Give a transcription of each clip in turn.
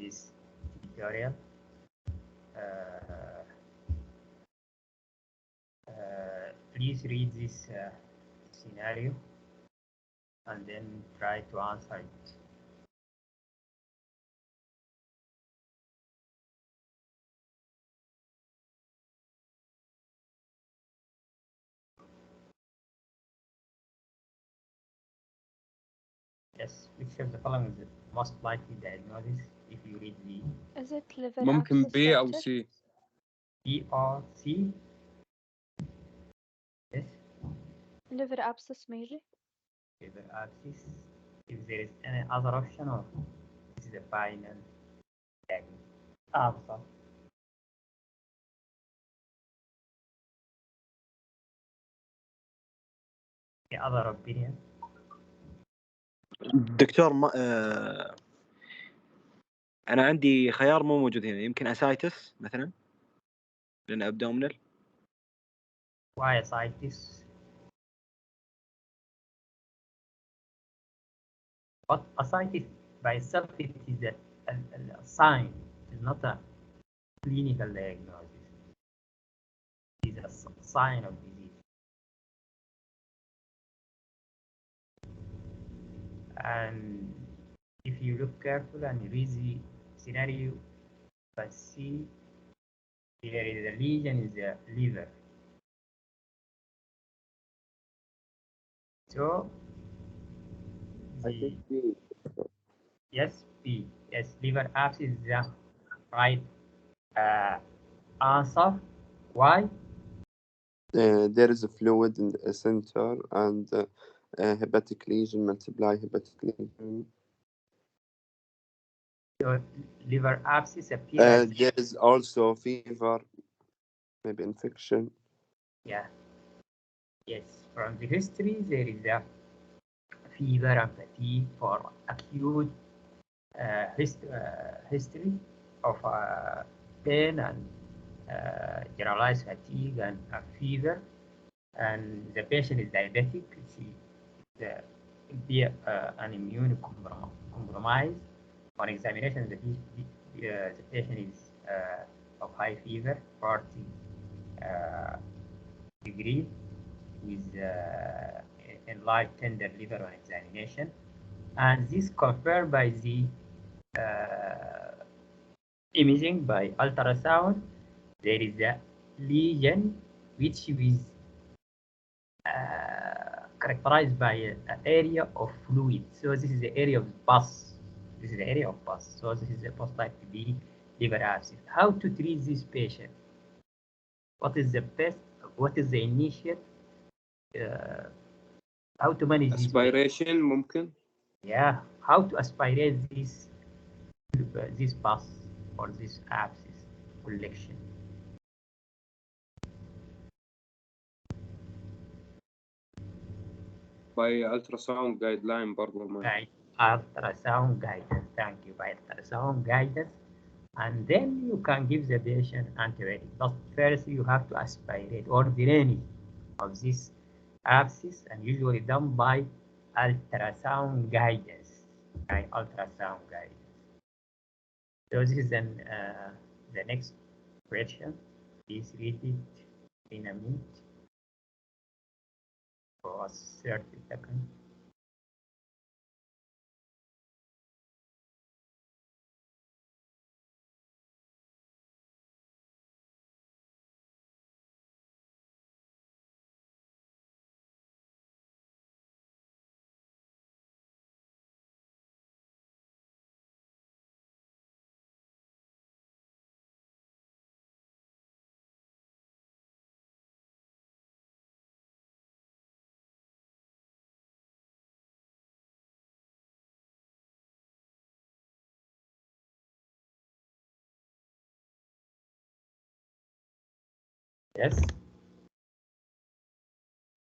this tutorial. Uh, Please read this scenario and then try to answer it. Yes, which of the following is the most likely diagnosis if you read the Is it liver ممكن abscess, B أو doctor? C. B or C? Yes, Liver abscess maybe? liver abscess. If there is any other option, or this is the final answer. The other opinion. دكتور ما أنا عندي خيار مو موجود هنا، يمكن أسايتس مثلا لأن أبدومينال. Why ascites? But ascites by itself, it is a sign. It is not a clinical diagnosis. It is a sign of disease. And if you look carefully and read the scenario, but see there is a lesion in the liver. So I think B. yes, B. Yes, liver abscess is the right answer. Why? There is a fluid in the center and hepatic lesion, multiply hepatic lesion. So liver abscess appears. There is also fever, maybe infection. Yeah. Yes. From the history, there is a fever and fatigue for acute history of pain and generalized fatigue and fever, and the patient is diabetic. It be an immune compromise. On examination, the patient is of high fever, 40 degree, with enlarged tender liver on examination, and this confirmed by the imaging by ultrasound. There is a lesion which is characterized by an area of fluid. So this is the area of pus. This is the area of pus. So this is the most likely to be liver abscess. How to treat this patient? What is the best? What is the initial? How to manage this patient? Aspiration ممكن. Yeah, how to aspirate this pus or this abscess collection. By ultrasound guideline برضه ما. By ultrasound guidance. Thank you. By ultrasound guidance, and then you can give the patient antibiotic. But first, you have to aspirate or drainage of this abscess, and usually done by ultrasound guidance. By ultrasound guidance. So this is then the next question. Please read it in a minute for 30 seconds. Yes.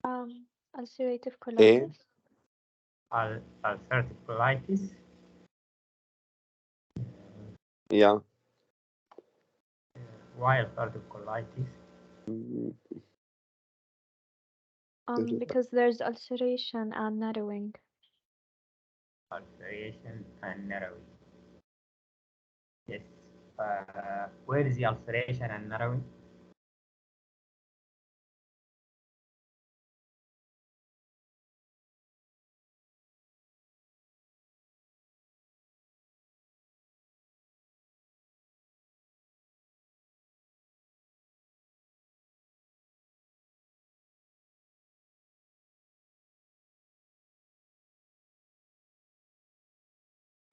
Ulcerative colitis. Ulcerative colitis. Yeah. Why ulcerative colitis? Mm, Because there's ulceration and narrowing. Ulceration and narrowing. Yes. Where is the ulceration and narrowing?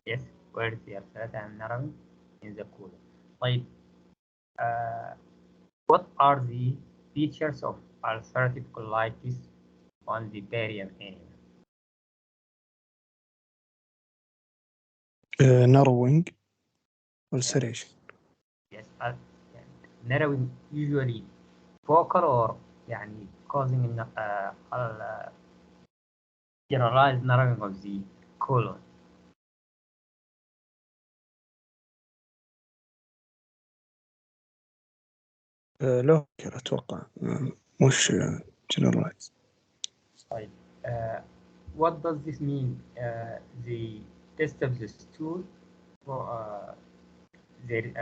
Yes. Where is the ulceration and narrowing? In the colon. طيب. What are the features of ulcerative colitis on the barium area? narrowing ulceration. Yes. Narrowing usually focal or يعني causing generalized narrowing of the colon. له أتوقع مش generalized. طيب. What does this mean? The test of the stool for the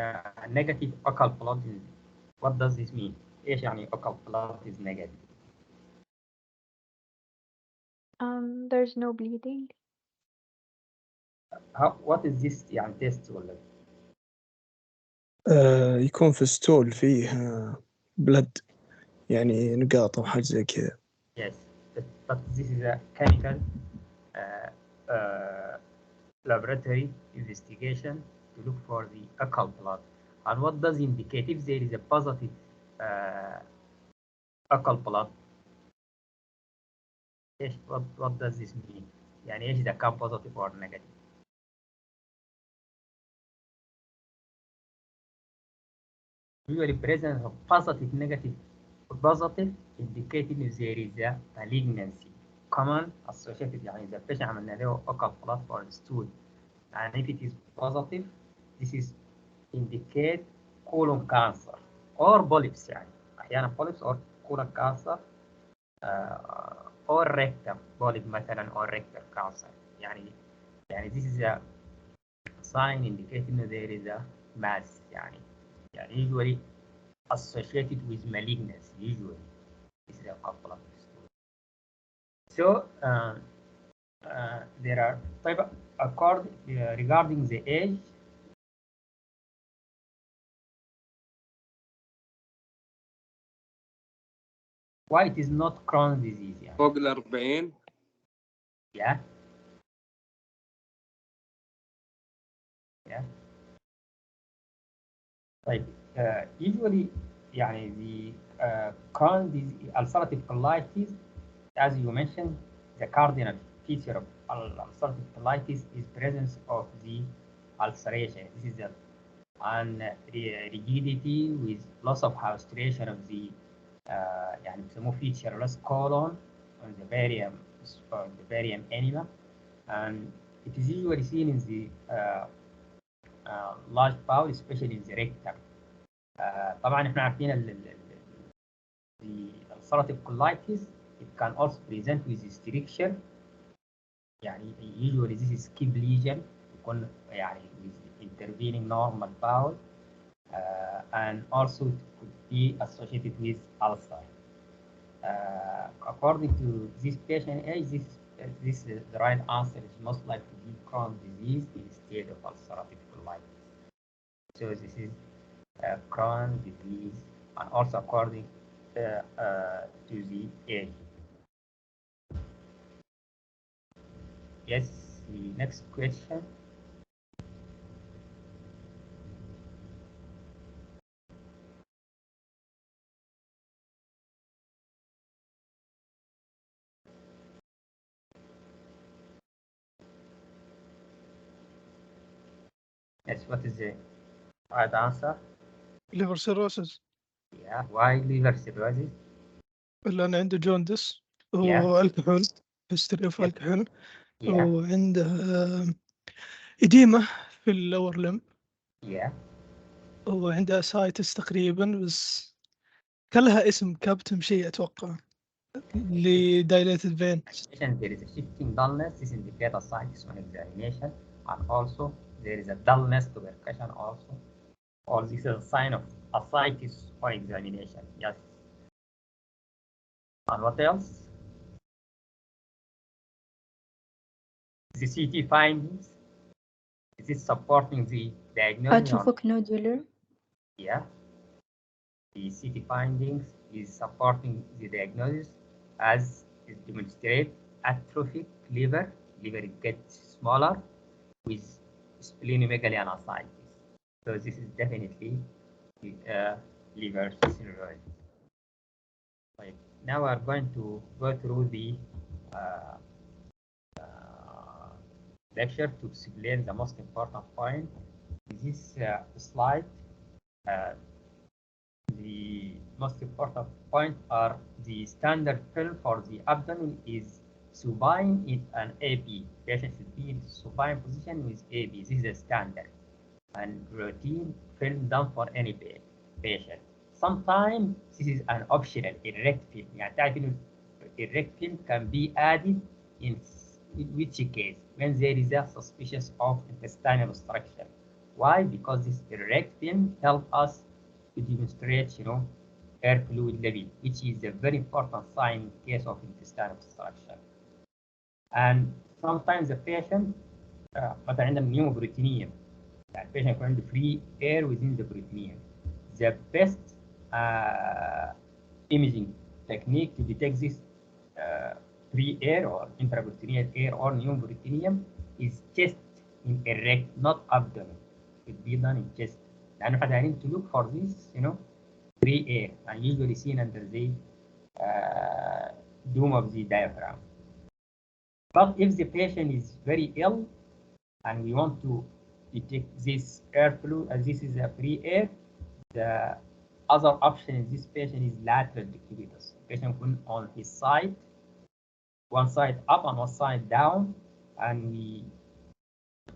negative occult blood. What does this mean? إيش يعني occult blood is negative? There's no bleeding. What is this يعني test ولا؟ يكون في ستول فيه بلد يعني نقاط أو حاجة زي كذا. Yes, but this is a chemical uh, uh, laboratory investigation to look for the occult blood. And what does indicate if there is a positive occult blood? What does this mean? يعني ايش إذا كان positive or negative? Usually presence of positive, negative, positive indicating if there is a malignancy. Common associated يعني إذا patient عملنا له occult blood for the stool. And if it is positive, this is indicate colon cancer or polyps يعني أحيانا polyps or colon cancer or rectum polyp مثلا or rectal cancer يعني this is a sign indicating that there is a mass يعني usually associated with malignancy usually this is a couple of stories. So there are regarding the age. Why it is not Crohn's disease يعني. فوق ال 40. Yeah. Yeah. طيب usually يعني the Crohn's disease ulcerative colitis as you mentioned the cardinal feature of ulcerative colitis is presence of the ulceration. This is the rigidity with loss of haustration of the يعني بيسموه featureless colon on the barium enema, and it is usually seen in the large bowel especially in the rectum. طبعا احنا عارفين the ulcerative colitis it can also present with stricture يعني usually this is skip lesion يكون يعني with intervening normal bowel and also it could be associated with ulcer. According to this patient age, this the right answer is most likely to be Crohn's disease instead of ulcerative colitis. So this is Crohn's disease, and also according to the age. Yes, the next question. Yes, what is the right answer? liver cirrhosis. Yeah, why liver cirrhosis? لأن عنده جوندس Yeah. والكحول history of Yeah. الكحول Yeah, وعنده إديمة في اللور لم yeah. وعنده اسايتس تقريبا بس كان لها اسم كابتم شيء أتوقع لدايليتد فين. There is a shifting dullness. This indicates ascites on examination, and also there is a dullness to percussion also, or this is a sign of ascites or examination. Yes. And what else? The CT findings. Is it supporting the diagnosis? أشوفك nodular. Yeah. The CT findings is supporting the diagnosis as it demonstrates atrophic liver. Liver gets smaller with splenomegaly and ascites. So this is definitely liver cirrhosis. Right. Now we are going to go through the uh, lecture to explain the most important point. In this slide, uh, the most important point are the standard film for the abdomen is supine in an AB. Patient should be in supine position with AB. This is a standard and routine film done for any patient. Sometimes this is an optional erect film. يعني تعرف إنه erect film can be added in which case when there is a suspicious of intestinal obstruction. Why? Because this erect film help us to demonstrate, air fluid level, which is a very important sign in case of intestinal obstruction. And sometimes the patient مثلا عندنا pneumoperitoneum, يعني patient يكون عنده free air within the peritoneum. The best imaging technique to detect this free air or intraperitoneal air or pneumoperitoneum is chest in erect, not abdomen. It should be done in chest. لأنه احنا دايرين to look for this, free air and usually seen under the dome of the diaphragm. But if the patient is very ill and we want to detect this airflow as this is a free air, the other option in this patient is lateral decubitus. The patient will on his side, one side up and one side down, and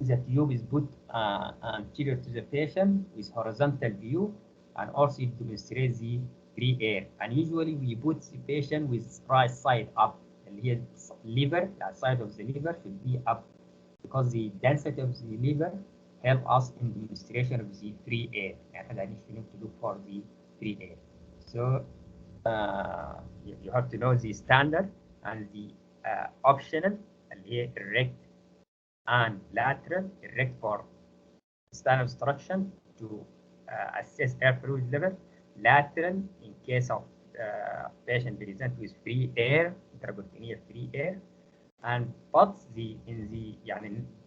the tube is put anterior to the patient with horizontal view, and also it demonstrates the free air. And usually we put the patient with right side up. The liver, that side of the liver should be up because the density of the liver help us in demonstration of the free air. And I need to look for the free air. So you have to know the standard and the optional, erect and lateral. Erect for intestinal obstruction to assess air fluid level. Lateral in case of patient present with free air, intraperitoneal free air. And but in the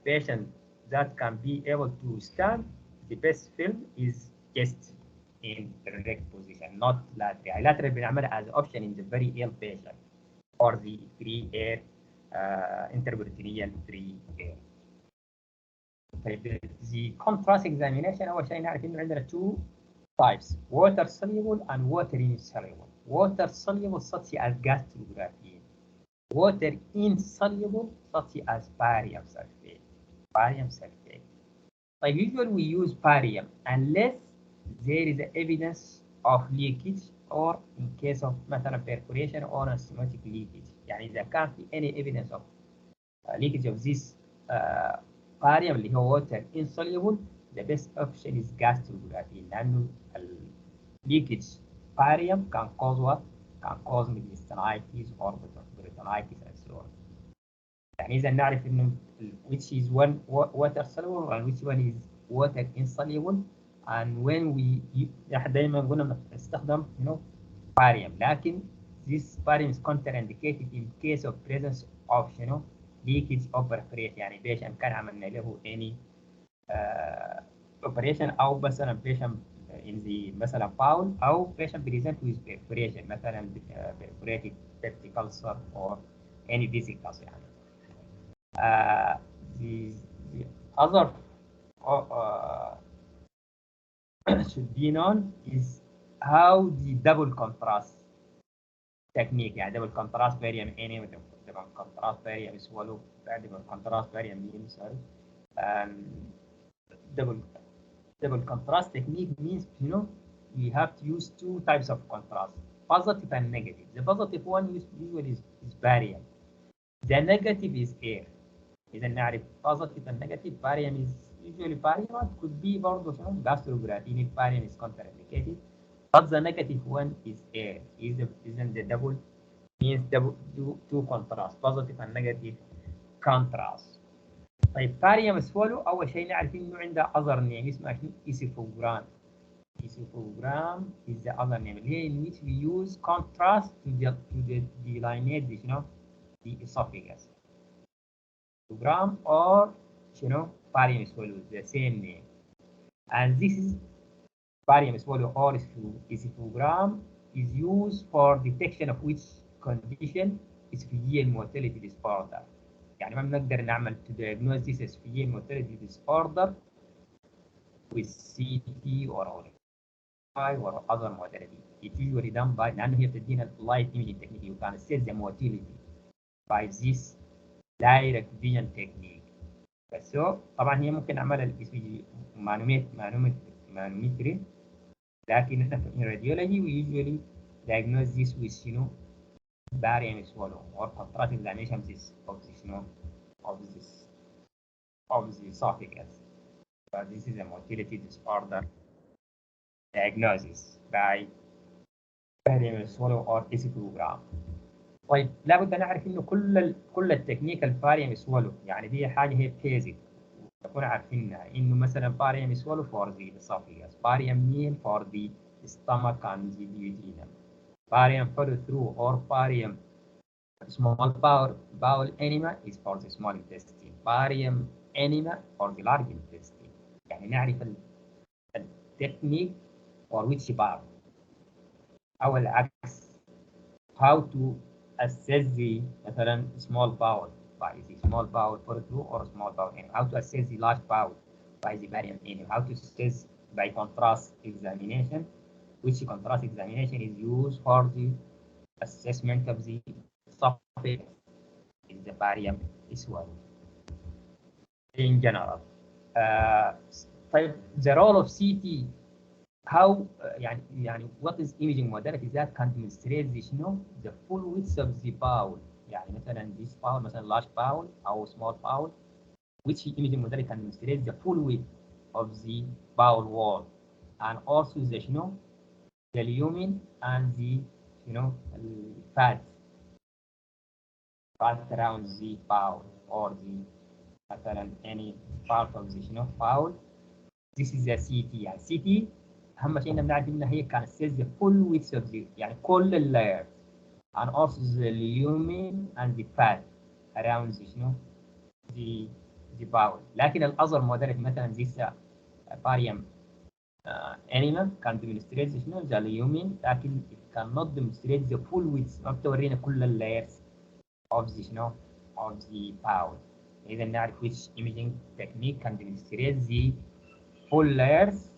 patient that can be able to stand, the best film is chest in erect position, not lateral. Lateral بنعملها as option in the very ill patient or the free air, interperitoneal free air. طيب the contrast examination أول شيء نعرف إنه عندنا two types, water soluble and water insoluble. Water soluble such as gas graphene. Water insoluble such as barium sulfate. Barium sulfate. Like usually we use barium unless there is evidence of leakage or in case of مثلا perforation or enzymatic leakage. يعني إذا كان في any evidence of leakage of this barium اللي هو water insoluble, the best option is gas graphene لأنه leakage barium can cause what? Can cause mediastinitis or peritonitis and so on. يعني إذا نعرف إنه which is one water soluble and which one is water insoluble, and when we دايما قلنا نستخدم barium, لكن this barium is contraindicated in case of presence of leakage or perforation. يعني patient كان عملنا له any operation أو مثلا patient in the مثلا bowel أو patient present with perforation مثلا perforated septic ulcer or any vesicles يعني. The other should be known is how the double contrast technique, يعني double contrast barium any double contrast barium swallow, double contrast barium mean, sorry, double contrast technique means we have to use two types of contrast, positive and negative. The positive one usually is barium. The negative is air. إذا نعرف positive and negative, barium is usually barium could be برضه شنو gastrographin if barium is contraindicated, but the negative one is air, isn't the double means double two contrast, positive and negative contrast. طيب barium swallow أول شيء نعرف إنه عنده other name اسمه esophagram. Esophagram is the other name here in which we use contrast to delineate the, the esophagus. Esophagram or barium swallow, the same name. And this is barium swallow or esophagram is used for detection of which condition esophageal motility disorder. يعني ما بنقدر نعمل to diagnose this esophageal motility disorder with CT or or other modality. It's usually done by لأنه هي بتدينا light imaging technique. You can assess the motility by this direct vision technique. So طبعا هي ممكن نعملها مانومتري، لكن احنا في radiology we usually diagnose this with barium swallow or contrast examination of the esophagus. So this is a motility disorder diagnosis by barium swallow or esophagram. طيب لابد نعرف انه كل التكنيك الباريوم سوالو، يعني دي حاجه هي بيزك نكون عارفينها، انه مثلا باريوم سوالو فور ذا esophagus، باريوم ميل فور ذا stomach and the duodenum، باريوم follow through or barium small bowel enema is for the small intestine، barium enema for the large intestine. يعني نعرف التكنيك for which bowel او العكس، how to assess the مثلا small bowel by the small bowel follow through or small bowel enema، how to assess the large bowel by the barium enema، how to assess by contrast examination, which contrast examination is used for the assessment of the esophagus in the barium swallow in general. طيب the role of CT how يعني what is imaging modality that can demonstrate this the full width of the bowel، يعني مثلا this bowel مثلا large bowel أو small bowel، which imaging modality can demonstrate the full width of the bowel wall and also the the lumen and the fat around the bowel or the مثلا any part of the bowel. This is a CT. يعني CT أهم شيء بنعرف إنها هي كانت says the full width of the يعني كل اللاير and also the lumen and the fat around the bowel. لكن الأظهر modality مثلا this barium enema can demonstrate the lumen، لكن it cannot demonstrate the full width، ما بتورينا كل اللايرز of the of the bowel. إذا نعرف which imaging technique can demonstrate the full layers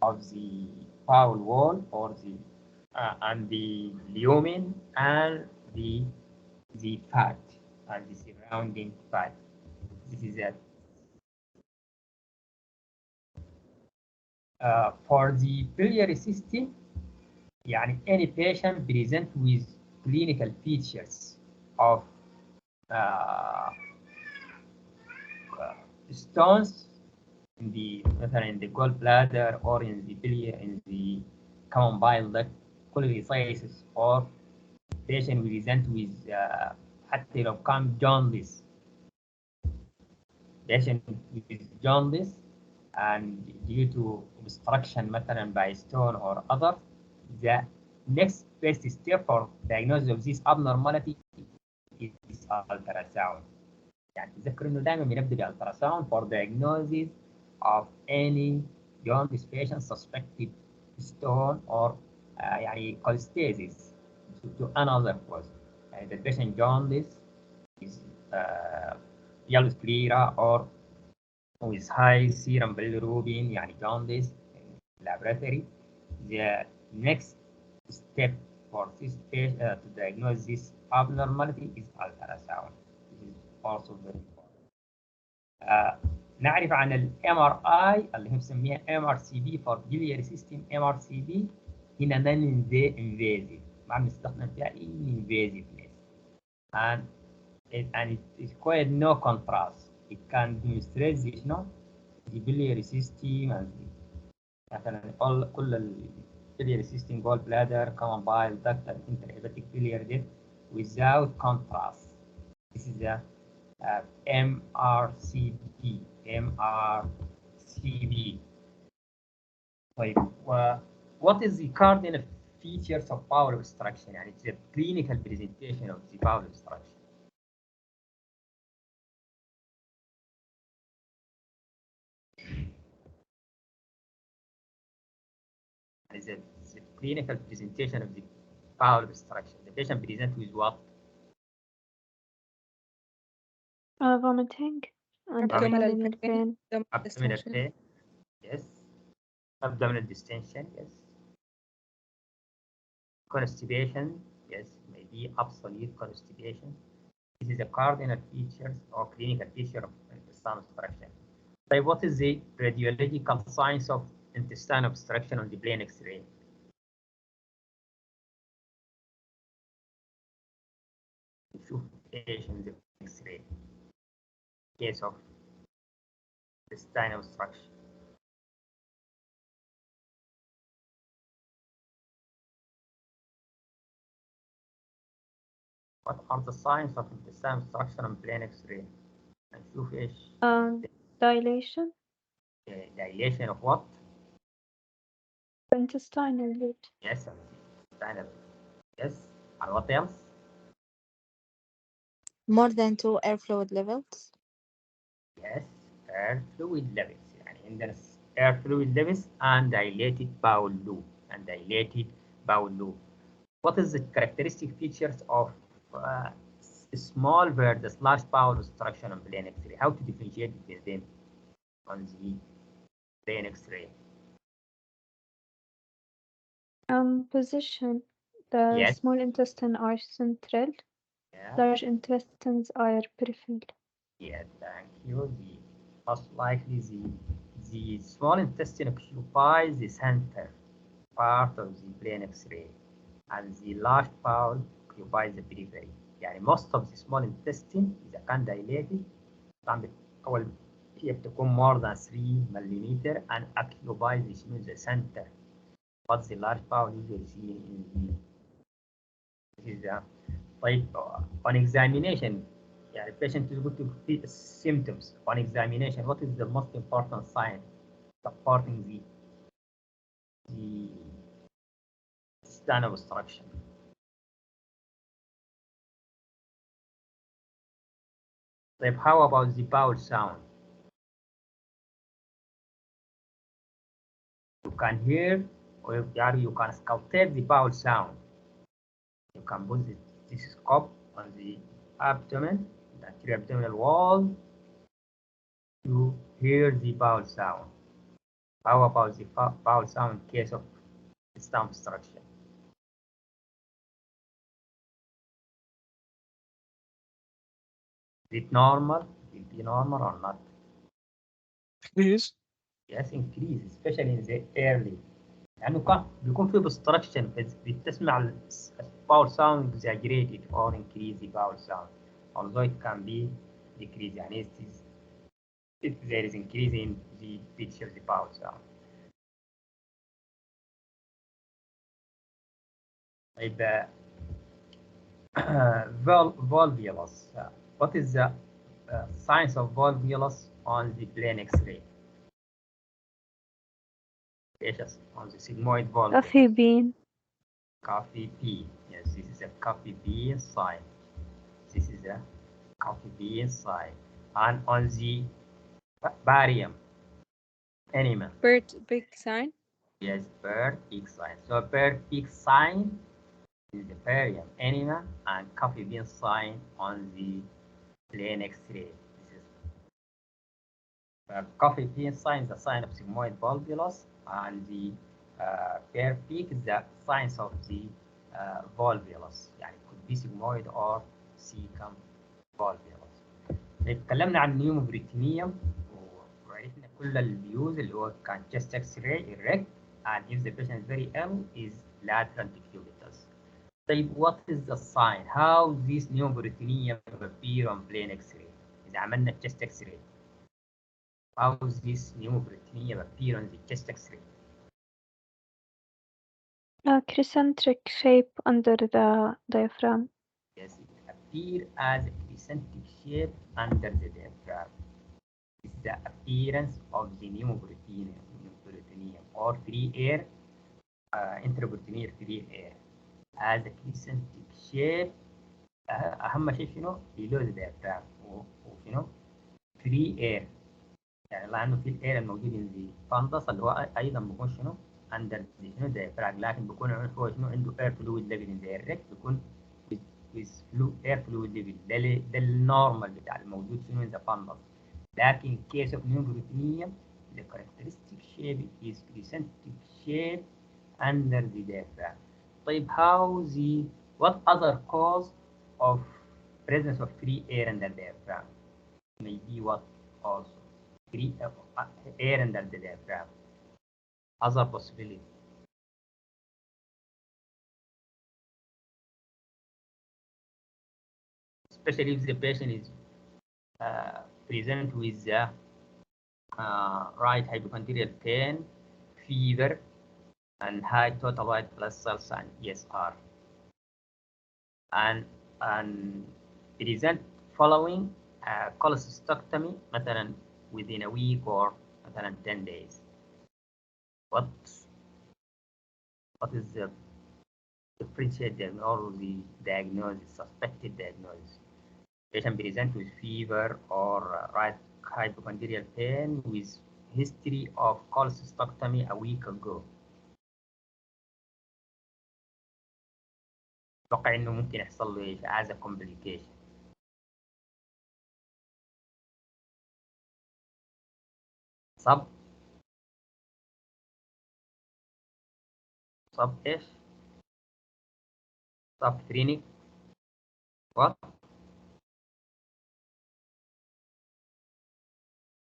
of the bowel wall or the and the lumen and the fat and the surrounding fat. This is it. For the biliary system يعني any patient present with clinical features of stones in the gallbladder or in the biliary in the common bile duct cholelithiasis or patient present with حتى لو كان jaundice، patient with jaundice and due to obstruction مثلا by stone or other, the next best step for diagnosis of this abnormality is ultrasound. يعني تذكروا انه دائما بنبدا بالالتراساوند for diagnosis of any jaundice patient suspected stone or يعني cholestasis to another cause. يعني the patient jaundice is yellow sclera or with high serum bilirubin يعني jaundice laboratory. The next step for this patient to diagnose this abnormality is ultrasound. This is also very important. نعرف عن ال MRI اللي هي بنسميها MRCP for biliary system. MRCP هنا non invasive، ما بنستخدم فيها invasiveness and it is quite no contrast. It can demonstrate this the biliary system and مثلا كل biliary system gall bladder common bile duct and intrahepatic biliary duct without contrast. This is the MRCP. MRCP. طيب what is the cardinal features of bowel obstruction? يعني it's the clinical presentation of the bowel obstruction. Is the clinical presentation of the bowel obstruction. The patient presents with what? Vomiting and Abdominal abdominal pain. pain. Abdominal pain. Yes. Abdominal distension. Yes. Constipation. Yes. Maybe absolute constipation. This is a cardinal features or clinical feature of intestinal obstruction. So what is the radiological signs of intestinal obstruction on the plain X-ray? نشوف ايش in the X-ray case of intestinal obstruction. What are the signs of intestinal obstruction on plain X-ray? نشوف ايش Dilation. dilation of what? Intestinal route. Yes, intestinal. Yes, and what else? More than 2 air fluid levels. Yes, air fluid levels. يعني عندنا air fluid levels and dilated bowel loop What is the characteristic features of small versus large bowel obstruction on plain X-ray? How to differentiate between them on the plain X-ray? Position. The Yes. small intestine are central. Yeah. Large intestines are peripheral. Yeah, thank you. The most likely the small intestine occupies the center part of the plain X-ray, and the large bowel occupies the periphery. يعني most of the small intestine إذا كان dilated طبعا أول هي بتكون more than 3 millimeter and occupies the center. But the large bowel usually seen in the this is the طيب on examination يعني patient is going to feel symptoms on examination. What is the most important sign supporting the intestinal obstruction? طيب how about the bowel sound? You can hear or you can auscultate the bowel sound. You can put this scope on the abdomen, the anterior abdominal wall, to hear the bowel sound. How about the bowel sound in case of intestinal obstruction? Is it normal? Will it be normal or not? Please. Yes, increase, especially in the early. لأنه بيكون في obstruction بتسمع الباول sound exaggerated or increase the bowel sound. Although it can be decreased يعني if there is increase in the pitch of the bowel sound. طيب volvulus. What is the signs of volvulus on the plain X-ray? On the sigmoid volvulus. Coffee bean. Coffee bean. Yes, this is a coffee bean sign. This is a coffee bean sign. And on the barium animal. Bird big sign. Yes, bird pig sign. So bird pig sign is the barium animal and coffee bean sign on the plain X-ray. This is coffee bean sign is the sign of sigmoid volvulus, and the bear pig is the signs of the volvulus. يعني it could be sigmoid or cecum volvulus. اتكلمنا عن النيوموبريتينيوم وعرفنا كل الفيوز اللي هو كان chest X-ray erect, and if the patient is very ill is lateral decubitus. طيب what is the sign? How this pneumoperitoneum appear on plain X-ray? إذا عملنا chest X-ray. How is this pneumoperitoneum appear on the chest X-ray? A crescentric shape under the diaphragm. Yes, it appears as a crescentic shape under the diaphragm. This is the appearance of the pneumoperitoneum or free air, intraperitoneal free air as a crescentic shape. أهم شيء شنو؟ below the diaphragm وشنو؟ free air. يعني لانه في الاير الموجود في الفندس اللي هو ايضا بيكون شنو اندر شنو diaphragm، لكن بيكون هو شنو عنده air fluid level in the direct، بيكون with air fluid level. ده النورمال بتاع الموجود شنو in the fundus. لكن in case of pneumoperitoneum the characteristic shape is crescentic shape under the diaphragm. طيب what other cause of presence of free air under diaphragm may be what also free air under the diaphragm? Other possibility. Especially if the patient is present with right hypochondrial pain, fever, and high total white blood cells and ESR, and present following cholecystectomy مثلا within a week or مثلا 10 days. What is the differentiate diagnosis or the diagnosis, suspected diagnosis? Patient present with fever or right hypochondrial pain with history of cholecystectomy a week ago. أتوقع إنه ممكن يحصل له إيش as a complication. صب إيش؟ subphrenic what?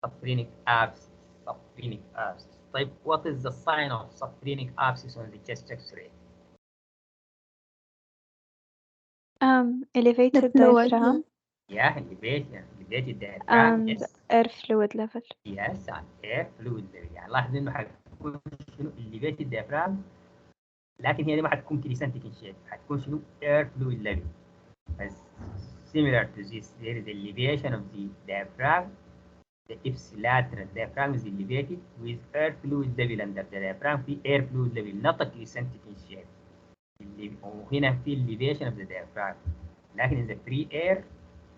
Subphrenic abscess. Subphrenic abscess. طيب what is the sign of subphrenic abscess on the chest X-ray? Elevated fluid. diaphragm Yeah, elevated diaphragm. and Yes. air fluid level. Yes, and air fluid level. يعني لاحظ إنه حتكون شنو elevated diaphragm، لكن هي دي ما حتكون crescentic in shape، حتكون شنو air fluid level. As similar to this, there is elevation of the diaphragm. The ipsilateral diaphragm is elevated with air fluid level under the diaphragm في air fluid level, not a crescentic in shape. وهنا في elevation of the diaphragm. لكن in the free air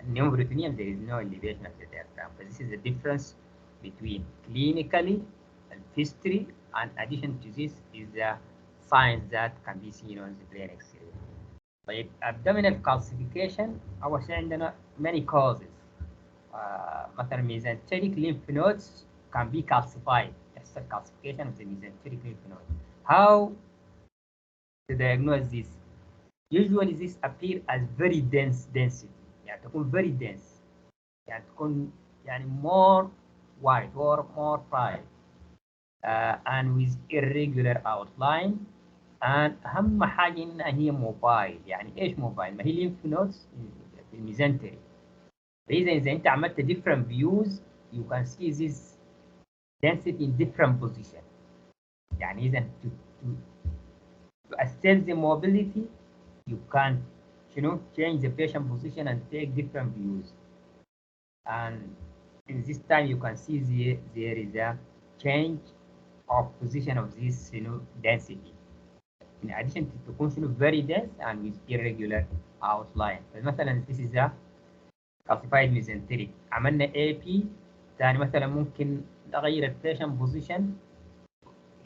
pneumoperitoneum there is no elevation of the diaphragm. So this is the difference between clinically and history, and addition to this is the signs that can be seen on the plain X-ray. طيب abdominal calcification أول شيء عندنا many causes. مثلا mesenteric lymph nodes can be calcified. يحصل calcification of the mesenteric lymph node. How to diagnose this? Usually this appear as very dense density. يعني تكون very dense. يعني تكون يعني more wide or more bright and with irregular outline. and أهم حاجة إنها هي موبايل. يعني إيش موبايل؟ ما هي lymph nodes في الميزنتري. إذا أنت عملت different views you can see this density in different position. يعني إذا to assess the mobility you can change the patient position and take different views. And in this time you can see there is a change of position of this density. In addition to تكون very dense and with irregular outline. فمثلا this is a calcified mesenteric. عملنا AP ثاني مثلا ممكن نغير البيشنت بوزيشن،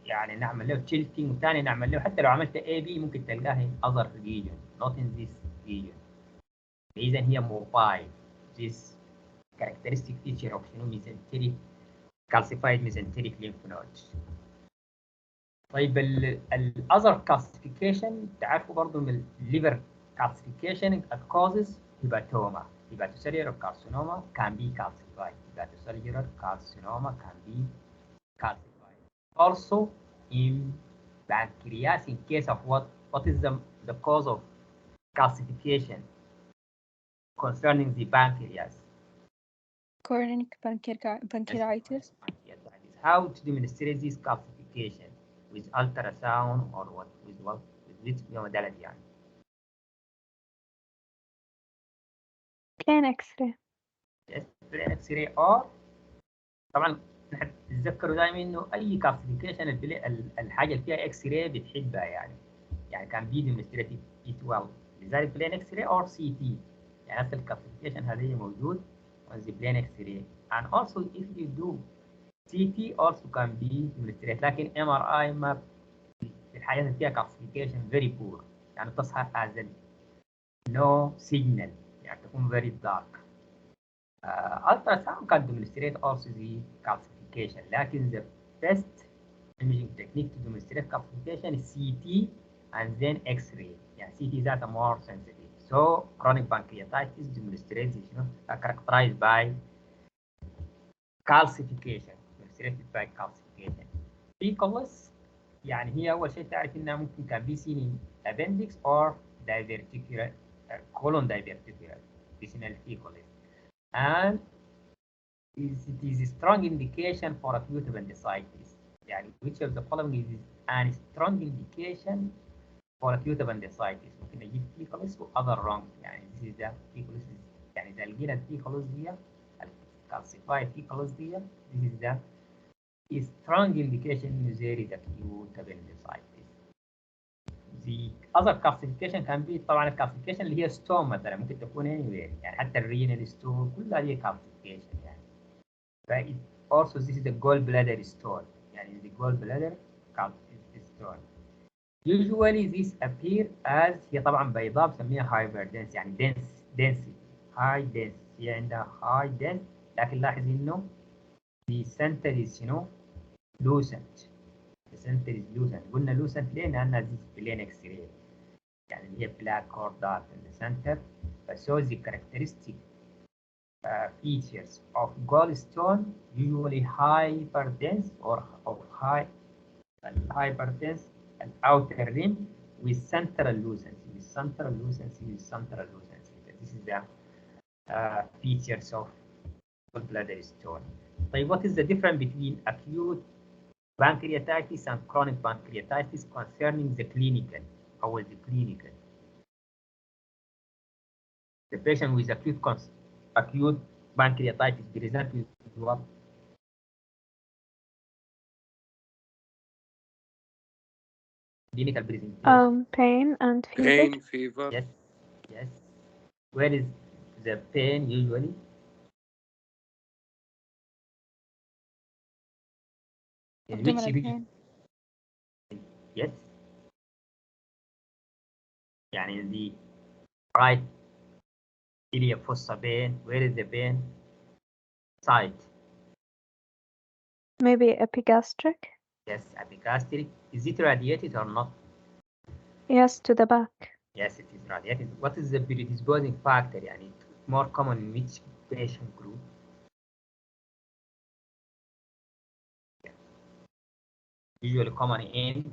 يعني نعمل له tilting، وثاني نعمل له حتى لو عملت AB ممكن تلقاه in other region not in this region. إذا هي mobile. This characteristic feature of mesenteric calcified mesenteric lymph nodes. طيب other calcification تعرفوا برضه من liver calcification causes hematoma. Hepatocellular carcinoma can be calcified. Hepatocellular carcinoma can be calcified. Also in pancreas, in case of what is the cause of calcification concerning the pancreas? Chronic pancreatitis. How to demonstrate this calcification with ultrasound or what? With what? With which modality يعني? plain X-ray. Yes, plain X-ray or طبعا نحن تتذكروا دائما انه اي كالسيفيكيشن الحاجه اللي فيها اكس راي بتحبها يعني كان بي ديمونستريتيف بي 12 لذلك بلين اكس راي اور سي تي يعني نفس الكالسيفيكيشن هذه موجود on the plain X-ray and also if you do CT also can be demonstrated لكن MRI ما في الحاجات اللي فيها calcification very poor يعني تصحى as no signal يعني تكون very dark. Ultrasound can demonstrate also the calcification لكن the best imaging technique to demonstrate calcification is CT and then X-ray يعني CT ذاتها more sensitive. So chronic pancreatitis demonstrates characterized by calcification demonstrated by calcification. Fecal يعني هي أول شيء تعرف إنها ممكن كان be seen in appendix or diverticular colon diverticular vicinal fecal and it is a strong indication for acute appendicitis. يعني which of the following is a strong indication for acute appendicitis ممكن نجيب fecal و other wrong يعني this is the fecal يعني إذا لقينا الفيكالوس دي calcified fecal دي this is the strong indication in there is acute appendicitis. The other calcification can be طبعا الكالسيفيكيشن اللي هي ستون مثلا ممكن تكون anywhere يعني حتى الرينال ستون كلها هي calcification يعني. But also this is the gallbladder stone يعني the gallbladder stone. Usually this appear as هي طبعا بيضاء بسميها hyperdense يعني density high density هي عندها high dense لكن لاحظ انه the center is lucent. The center is lucent. قلنا lucent ليه؟ لأنها this plain X-ray يعني اللي هي black or dark in the center. So the characteristic features of gallstone usually hyperdense or high hyperdense and outer rim with central lucency. This is the features of gallbladder stone. طيب what is the difference between acute pancreatitis and chronic pancreatitis concerning the clinical? How is the clinical? The patient with acute pancreatitis present with what? Clinical presentation. Pain and fever. pain, fever. Yes. Where is the pain usually? In which Abdominal region? pain. Yes. يعني the right iliac fossa pain. Where is the pain? Site. Maybe epigastric. Yes, epigastric. Is it radiated or not? Yes, to the back. Yes, it is radiated. What is the predisposing factor? يعني more common in which patient group? Usually common in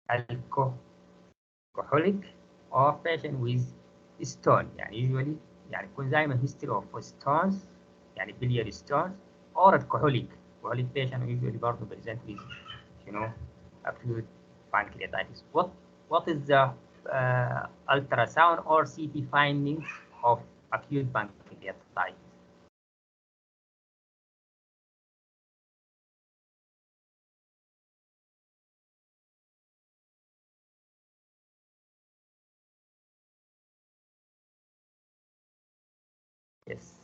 alcoholic or patient with stone. يعني usually يعني يكون دائما history of stones يعني biliary stones or alcoholic patient usually برضه present with acute pancreatitis. What is the ultrasound or CT findings of acute pancreatitis? Yes.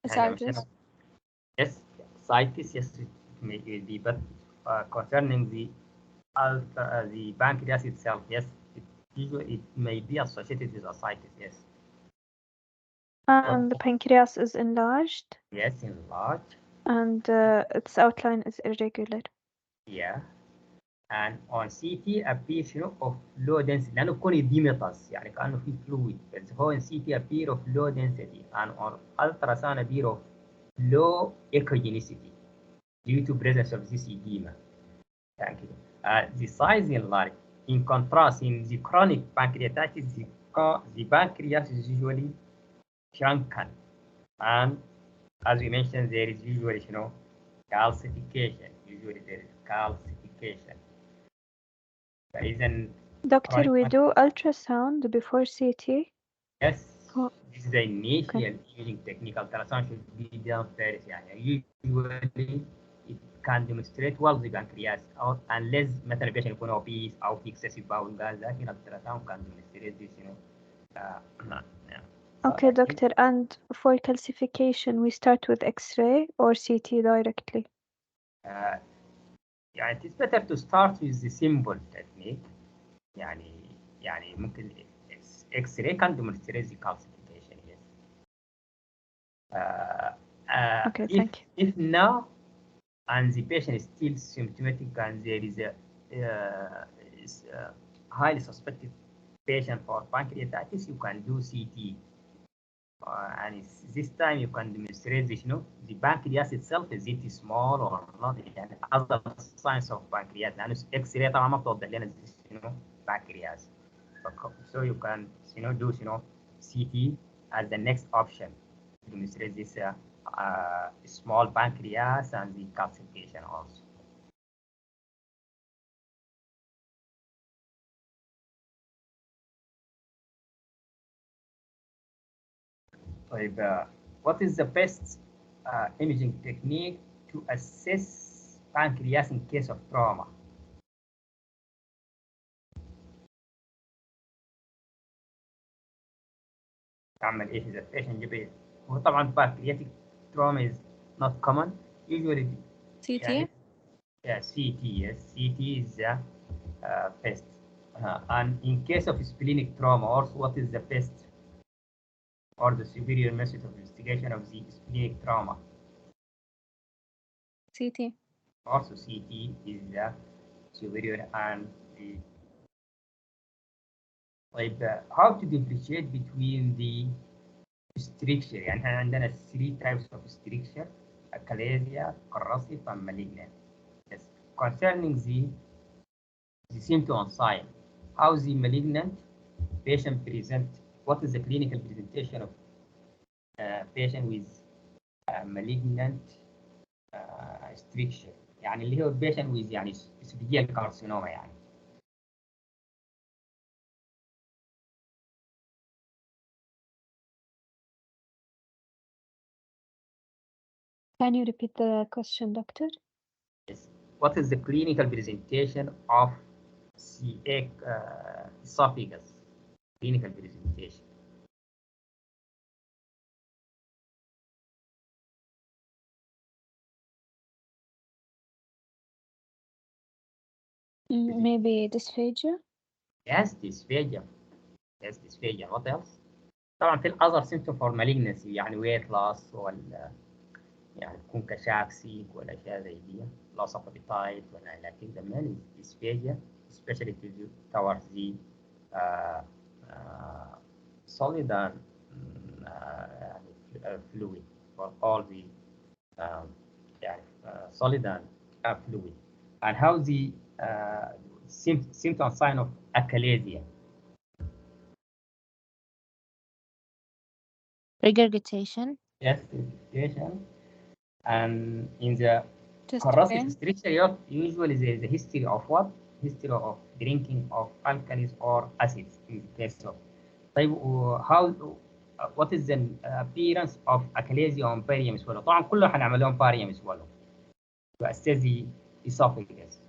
Ascites. Yes, ascites. Yes, it may be, but concerning the pancreas itself, yes, it may be associated with ascites. Yes. And the pancreas is enlarged. Yes, enlarged. And its outline is irregular. Yeah. And on CT appears of low density لأنه بيكون edematous يعني كأنه في fluid. But هو in CT appear of low density and on ultrasound appear of low echogenicity due to presence of this edema. Thank you. The size is large. In contrast, in the chronic pancreatitis, the pancreas is usually shrunken and as we mentioned, there is usually, calcification. Usually there is calcification. There is an Doctor, we chronic. do ultrasound before CT? Yes, Oh, this is the initial imaging technique. Ultrasound should be done first. Usually it can demonstrate well the pancreas out unless مثلا patient يكون obese أو في excessive bowel gas, لكن ultrasound can demonstrate this, okay, doctor. And for calcification, we start with X-ray or CT directly? it is better to start with the simple technique. يعني ممكن X-ray can demonstrate the calcification. Yes. Okay, thank you. If now and the patient is still symptomatic and there is a highly suspected patient for pancreatitis, you can do CT. And this time you can demonstrate this, the pancreas itself, is it small or not, يعني other signs of pancreas. لأنه X-ray طبعا ما بتوضح لنا pancreas. So you can, do, CT as the next option to demonstrate this small pancreas and the calcification also. What is the best imaging technique to assess pancreas in case of trauma? تعمل ايه اذا البيشنت جبت؟ هو طبعا pancreatic trauma is not common. Usually CT. CT, yes, CT is the best. And in case of splenic trauma, also what is the best or the superior method of investigation of the splenic trauma? CT. Also CT is the superior and the. How to differentiate between the stricture؟ يعني احنا عندنا 3 types of stricture: achalasia, corrosive, and malignant. Yes. Concerning the symptom and sign, how the malignant patient present? What is the clinical presentation of patient with malignant stricture؟ يعني اللي هو patient with يعني esophageal carcinoma يعني. Can you repeat the question, doctor? Yes. What is the clinical presentation of esophagus? Clinical presentation. Maybe dysphagia? Yes, dysphagia. Yes, dysphagia. What else? طبعا في other symptom for malignancy يعني weight loss ولا يعني تكون كشاكسيك ولا أشياء زي دي، loss of appetite ولا، لكن the main is dysphagia, especially towards the solid and fluid for all the solid and fluid. And how the symptom sign of achalasia? Regurgitation. Yes, regurgitation. And in the Chest corrosive pain. stricture, usually there is a history of what? History of drinking of alkalis or acids in the case of. What is the appearance of achalasia on barium swallow؟ طبعا كله هنعمل لهم barium swallow to assess the esophagus.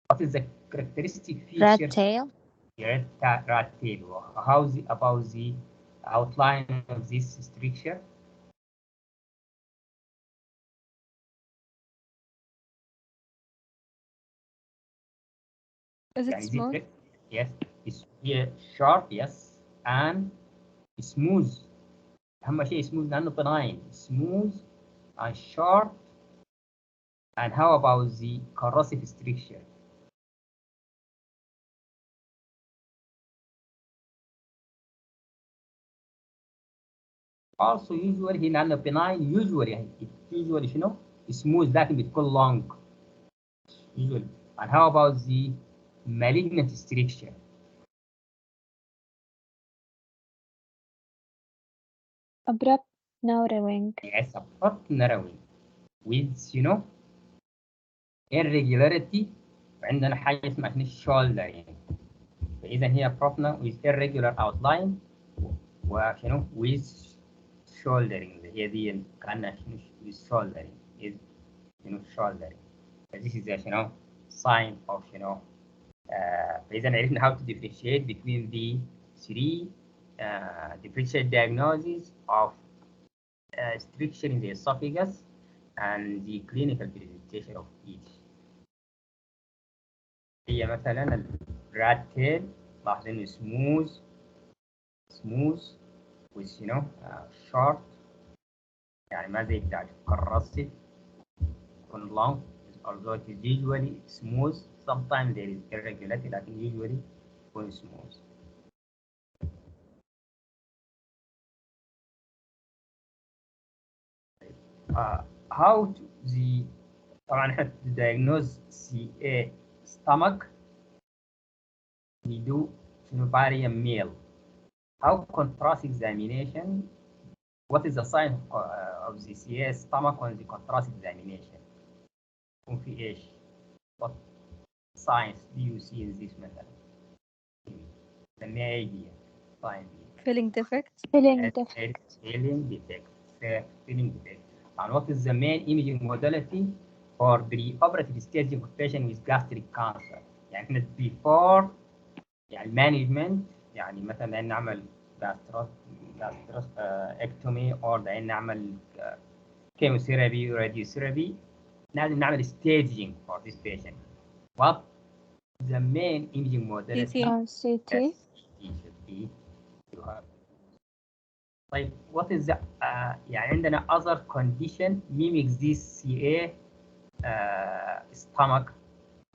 What is the characteristic feature? Rat tail. Yes, rat tail. How about the outline of this stricture? Is it smooth? Yes, it's sharp, yes, and smooth. أهم شيء smooth لأنه benign. Smooth and sharp. And how about the corrosive stricture? Also usually لأنه benign usually smooth لكن بتكون long usually. And how about the malignant stricture? Abrupt narrowing. Yes, support narrowing with irregularity. وعندنا حاجة اسمها shouldering. فإذا هي بروفنا with irregular outline وشنو with shouldering. هي دي كأنها with shouldering is shouldering. This is a sign of فإذا عرفنا how to differentiate between the three differential diagnoses of stricture in the esophagus and the clinical presentation of each. هي مثلا الرات تيل لاحظين انه smooth with short يعني ما زي بتاع الكراسي يكون long although it is usually smooth sometimes there is irregularity لكن usually يكون smooth. How to the طبعا احنا to diagnose CA stomach we do barium meal. How contrast examination? What is the sign of the CA stomach on the contrast examination? يكون في ايش؟ What signs do you see in this method? نسميها idea sign. Filling defects. Filling Yes, defect. filling defect. Filling defect. And what is the main imaging modality for pre-operative staging of patient with gastric cancer? يعني احنا before يعني management يعني مثلا نعمل gastrectomy or نعمل chemotherapy or radiotherapy لازم نعمل staging for this patient. What the main imaging modality? CT. Yes, it should be. طيب what is the يعني عندنا other condition mimics this CA stomach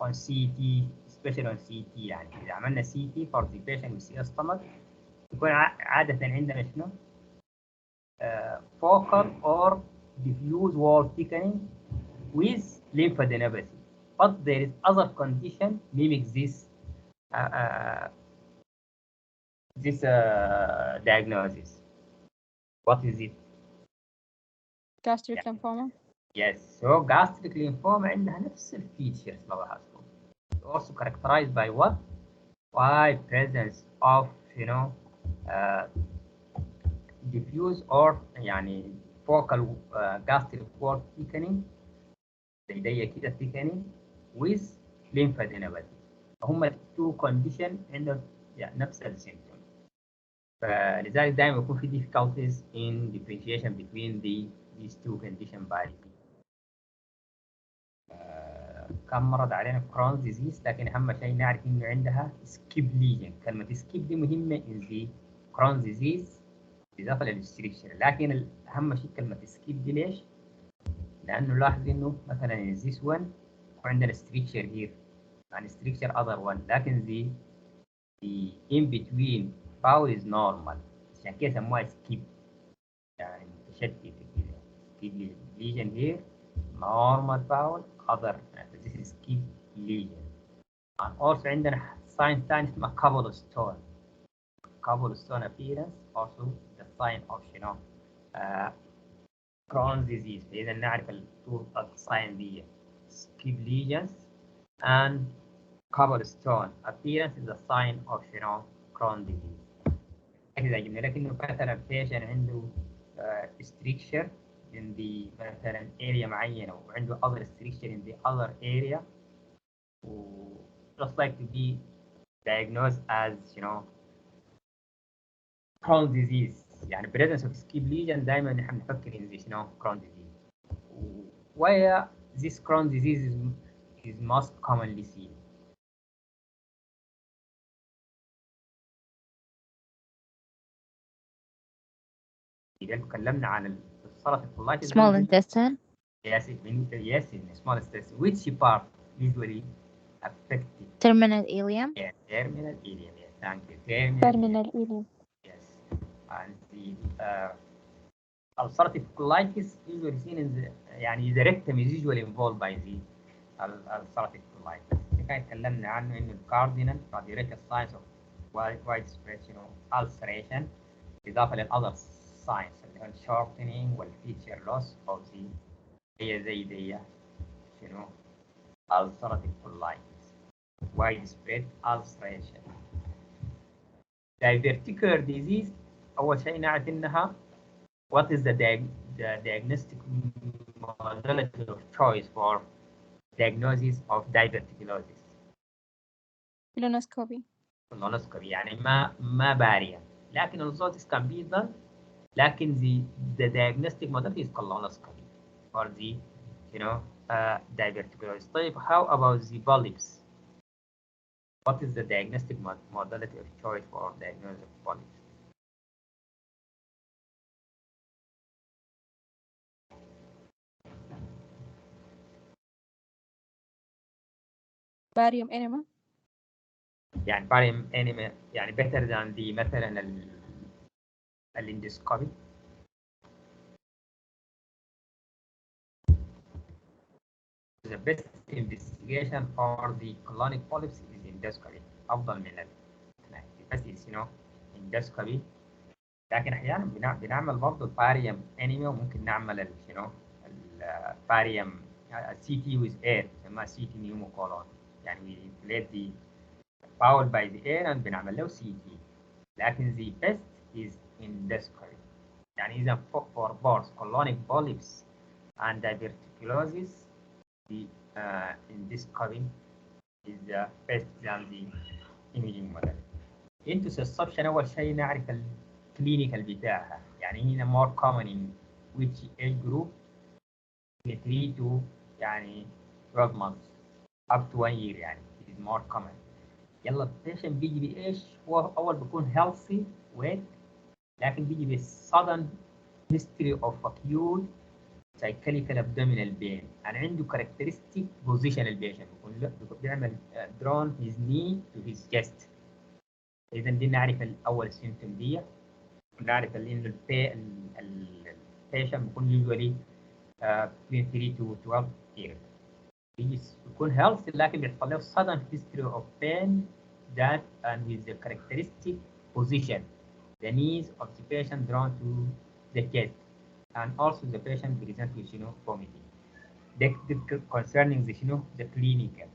on CT especially on CT. يعني إذا عملنا CT for the patient with CA stomach يكون عادة عندنا شنو؟ focal or diffuse wall thickening with lymphadenopathy. But there is other condition mimics this diagnosis. What is it? Gastric lymphoma. Yes, so gastric lymphoma عندها نفس الفيتشرز لو لاحظتوا. Also characterized by what? By presence of diffuse or يعني focal gastric wall thickening زي دي كده thickening with lymphadenopathy. فهم two condition عندهم يعني نفس السيمتوم. فلذلك دائما يكون في difficulties in differentiation between these two condition by كم مرض علينا كرونز ديزيز. لكن اهم شيء نعرف انه عندها سكيب ليجن. كلمه سكيب دي مهمه ان ذا كرونز ديزيز بالاضافه للستريكشر. لكن اهم شيء كلمه سكيب دي ليش؟ لانه لاحظ انه مثلا ان ذيس وان عندنا ستريكشر هير يعني ستريكشر اذر وان لكن the in between باول از نورمال عشان كده سموها سكيب يعني متشتته كده. سكيب ليجن هير normal bowel other this is skip lesion. And also عندنا sign ثاني اسمه cobblestone appearance also the sign of Crohn's disease. فإذا نعرف التو sign دي skip lesions and cobblestone appearance is a sign of Crohn's disease. إذا جبنا لك إنه مثلا patient عنده stricture in the مثلا area معينة وعنده other restriction in the other area و just like to be diagnosed as Crohn's disease. يعني presence of skip lesion دائما نحن نفكر in this Crohn's disease. Where this Crohn's disease is most commonly seen. إذا تكلمنا عن السلطة colitis. Small intestine. Yes, in small intestine. Which part usually affected? Terminal ileum. Yeah, terminal ileum. Yes, thank you. Terminal ileum. Yes, and the ulcerative colitis usually seen in the يعني the rectum is usually involved by the ulcerative colitis. كان تكلمنا عنه إنه cardinal radiological signs of widespread ulceration إضافة للother signs اللي مثلا shortening والفيتشر loss of the هي زي دي شنو ulcerative colitis widespread ulceration. diverticular disease أول شيء نعرف إنها what is the diagnostic modality of choice for diagnosis of diverticulosis. colonoscopy. colonoscopy يعني ما بارية لكن الزوتس can be done لكن the diagnostic modality is colonoscopy for the diverticulosis. طيب how about the polyps? What is the diagnostic modality of choice for diagnosis of polyps? barium enema. يعني barium enema يعني better than the مثلا الاندوسكوبي. The best investigation for the colonic polyps is endoscopy. أفضل من بس endoscopy. لكن أحيانا بنعمل برضه الباريوم انيما وممكن نعمل الباريوم سي تي with air يسمى سي تي نيوموكولون يعني we inflate the bowel by the air and بنعمل له سي تي. لكن the best is endoscopy. يعني إذا for both colonic polyps and diverticulosis the endoscopy is the best than the imaging model. Intussusception أول شيء نعرف الكلينيكال بتاعها يعني هنا more common in which age group 3 to يعني 12 months up to 1 year يعني it is more common. يلا البيشنت بيجي بإيش؟ هو أول بيكون healthy weight لكن بيجي sudden history of acute cyclical abdominal pain and عنده characteristic position البيشنت بيكون بيعمل drawn his knee to his chest. إذا دي نعرف الأول السيمتوم دي ونعرف إنه البيشنت بيكون usually between 3 to 12 years. بيكون healthy لكن بيحصل له sudden history of pain that and with the characteristic position the knees of the patient drawn to the chest and also the patient present with vomiting. The concerning the clinical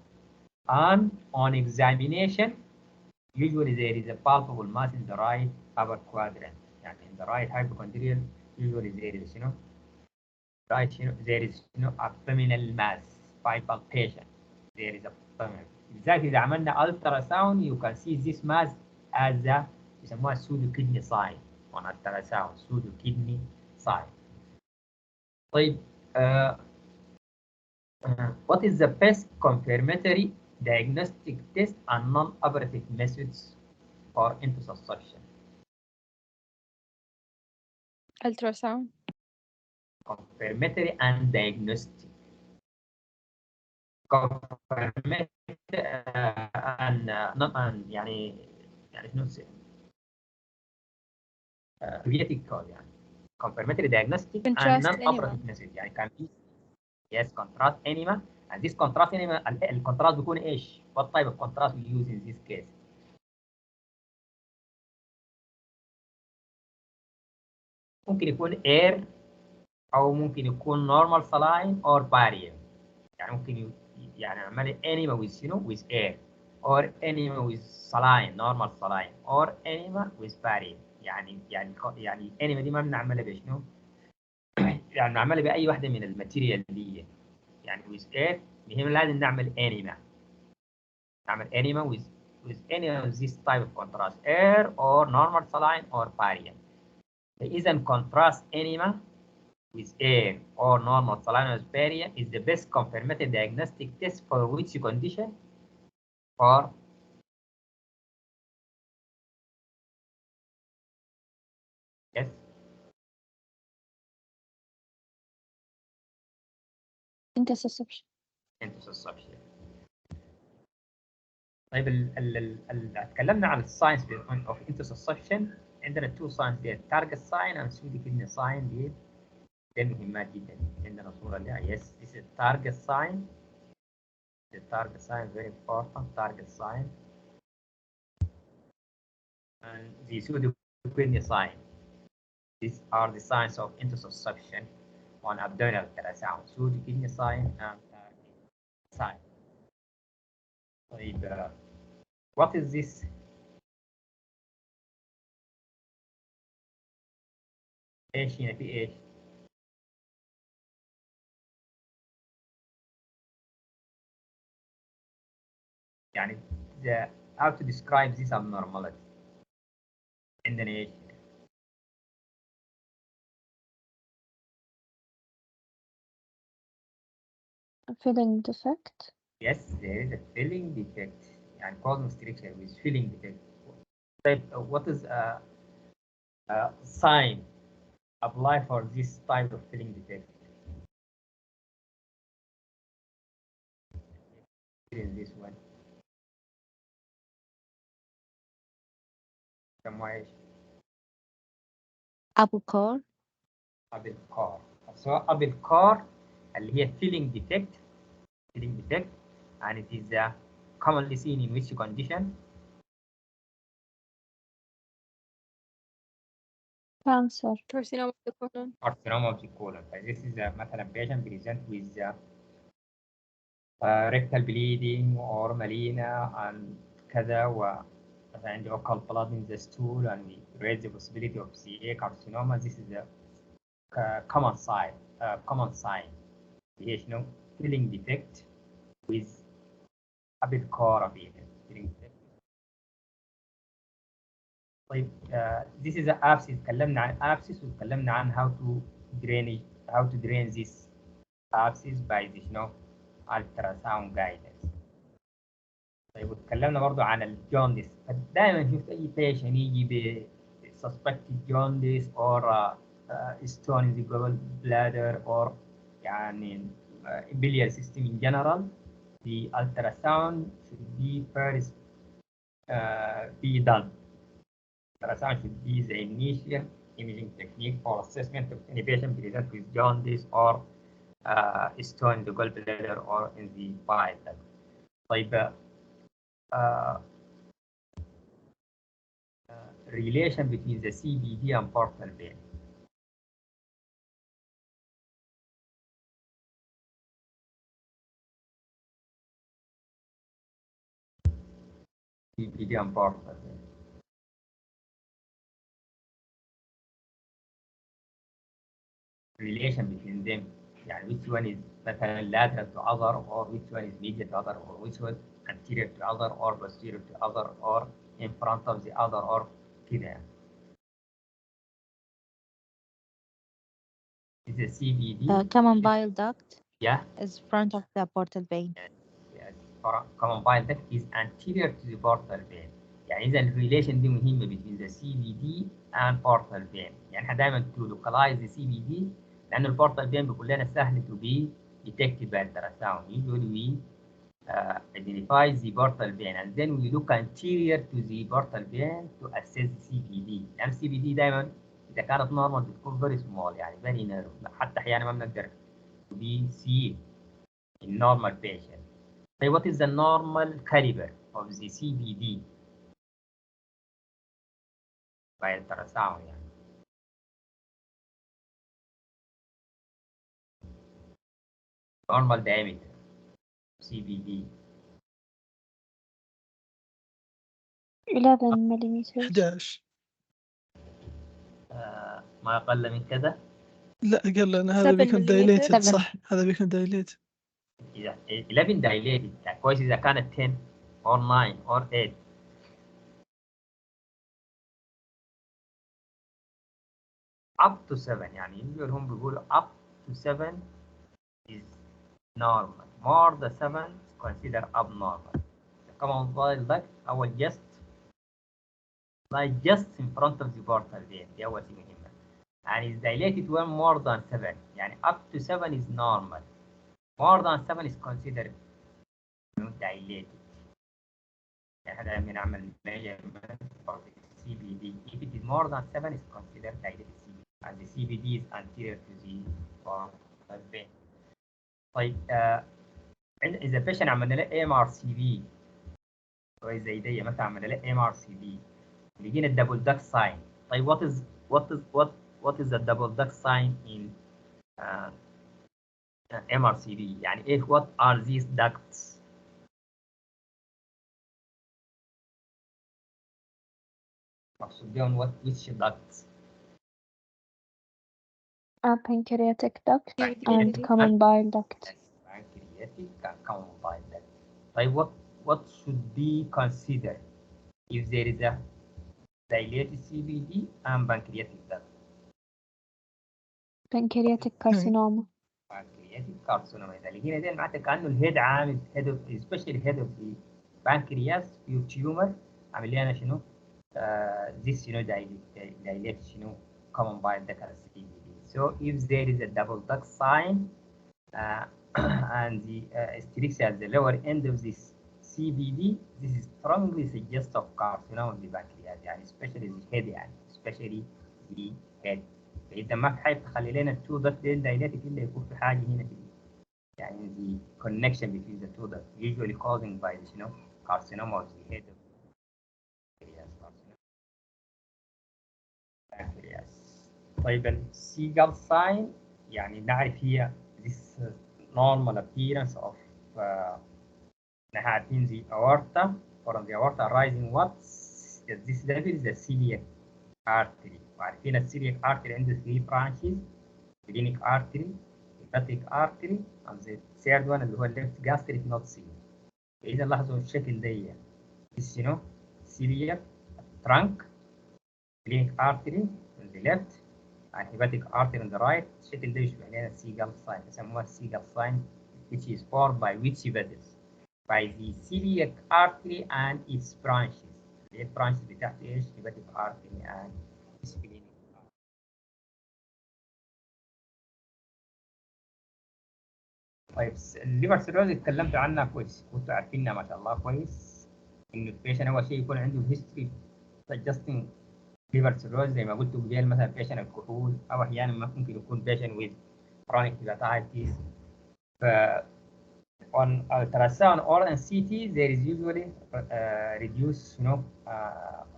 and on examination usually there is a palpable mass in the right upper quadrant يعني in the right hypochondrial usually there is there is abdominal mass by palpation there is abdominal. لذلك إذا عملنا ultrasound you can see this mass as a يسموها pseudo kidney sign on ultrasound pseudo kidney sign. طيب what is the best confirmatory diagnostic test and non-operative methods for intussusception? ultrasound. Confirmatory and diagnostic. Confirmatory and يعني شنو creative cause يعني confirmatory diagnostic and Contrast non-operative enema. method يعني كان في yes contrast enema and this contrast enema الكونتراست بيكون ايش؟ what type of contrast we use in this case؟ ممكن يكون air أو ممكن يكون normal saline or barium يعني ممكن يعني نعمل enema with with air or enema with saline normal saline or enema with barium يعني enema دي ما بنعملها بشنو؟ يعني نعملها بأي واحدة من الماتيريال دي يعني with air مهم لازم نعمل enema نعمل enema with any of this type of contrast air or normal saline or barium. إذا contrast enema with air or normal saline or barium is the best confirmatory diagnostic test for which condition? For yes. Intussusception. Intussusception. طيب تكلمنا عن الساينس of intussusception عندنا two signs دي target sign and pseudo kidney sign دي مهمات جدا عندنا صورة لها yes this is target sign. The target sign is very important target sign and the pseudo kidney sign. These are the signs of intussusception on abdominal ultrasound. So the kidney sign and sign. طيب what is this? ايش هنا في ايش؟ يعني how to describe this abnormality عندنا ايش؟ Filling defect. Yes, there is a filling defect يعني colon stricture with filling defect. طيب what is a sign apply for this type of filling defect? Here is this one. سموها ايش؟ apple core, ابل كار. سواء ابل كار اللي هي filling defect and it is commonly seen in which condition? Cancer. carcinoma of the colon, Carcinoma of the colon. This is مثلا patient present with rectal bleeding or melena and كذا ومثلا عنده occult blood in the stool and we raise the possibility of CA carcinoma. This is a common sign. هي شنو؟ filling defect with ابل كار filling defect. طيب this is an abscess. تكلمنا عن abscess وتكلمنا عن how to drain this abscess by the ultrasound guidance. طيب وتكلمنا برضو عن الجوندس. دائما شفت اي patient يجي ب suspected jaundice or stone in the gallbladder or يعني biliary system in general. The ultrasound should be first be done. Ultrasound should be the initial imaging technique for assessment of any patient present with jaundice or stone in the gallbladder or in the bile duct. طيب relation between the CBD and portal vein. CBD and portal vein. Relation between them. يعني which one is مثلا lateral to other or which one is medial to other or which one anterior to other or posterior to other or in front of the other or كده يعني. Is a CBD. common bile duct Yeah. is front of the portal vein. Yes. Common bile duct is anterior to the portal vein. يعني إذا الريليشن دي مهمة between the CBD and portal vein. يعني احنا دايما to localize the CBD لأن البورتال vein بيكون لنا سهل to be detected by ultrasound. Usually we identify the portal vein and then we look anterior to the portal vein to assess the CBD. يعني CBD دايما إذا كانت normal بتكون very small يعني very narrow حتى أحيانا ما بنقدر to be seen in normal patient. So what is the normal caliber of the CBD by ultrasound يعني. Normal diameter CBD 11 millimeters. 11. ما أقل من كذا. لا أقل لأن هذا 7 بيكون millimeter. dilated صح، هذا بيكون dilated. إذا 11 dilated كويس إذا كانت 10 or 9 or 8. up to 7 يعني usually هم بيقولوا up to 7 is normal. More than 7 is considered abnormal. Common bile duct أول just in front of the portal vein دي أول شيء مهمة. And is dilated when more than 7 يعني up to 7 is normal. More than 7 is considered dilated. يعني هذا بنعمل measurement for the CBD. If it is more than 7 is considered dilated CBD. And the CBD is anterior to the portal vein. طيب إذا patient عملنا له MRCB كويس زي دي مثلا عملنا له MRCB لقينا الدبل داك ساين. طيب what what is the double duct sign in uh, MRCP؟ يعني ايه what are these ducts؟ مقصود بهم which ducts؟ pancreatic duct and Pancreatic. common bile duct. Pancreatic and common bile duct. طيب what should be considered if there is a dilated CBD and pancreatic duct? Pancreatic carcinoma. pancreatic carcinoma. اللي هنا ده معناته كأنه الهيد عامل head of especially head of the pancreas في tumor عامل لي أنا شنو؟ this dilate شنو common bile duct as CBD. So if there is a double duct sign and the stricture at the lower end of this CBD, this is strongly suggests of carcinoma of the pancreas يعني especially the head يعني especially the head. فإذا ما في حاجة تخلي لنا التو دوت ديل دايلاتيك إلا يكون في حاجة هنا في يعني the connection between the two dots usually causing by the carcinoma of the head of pancreas. طيب السيجال sign يعني نعرف هي this normal appearance of عارفين the aorta from the aorta arising what this level is the celiac artery وعارفين الceliac artery عنده 3 branches splenic artery hepatic artery and the third one اللي هو left gastric not celiac. إذا لاحظوا الشكل ده this celiac trunk splenic artery on the left and hepatic artery on the right. الشكل ده يشبه لنا السيجال sign يسموها السيجال sign which is formed by which vessels by the celiac artery and its branches. The branches بتاعته ايش؟ hepatic artery and splenic artery. طيب الليفر سيروز اتكلمت عنها كويس كنتوا عارفينها ما شاء الله كويس انه البيشن اول شيء يكون عنده هيستوري suggesting liver cirrhosis زي ما قلت قبل مثلا بيشن الكحول او احيانا ممكن يكون بيشن with chronic hepatitis. ف on ultrasound or on CT there is usually reduced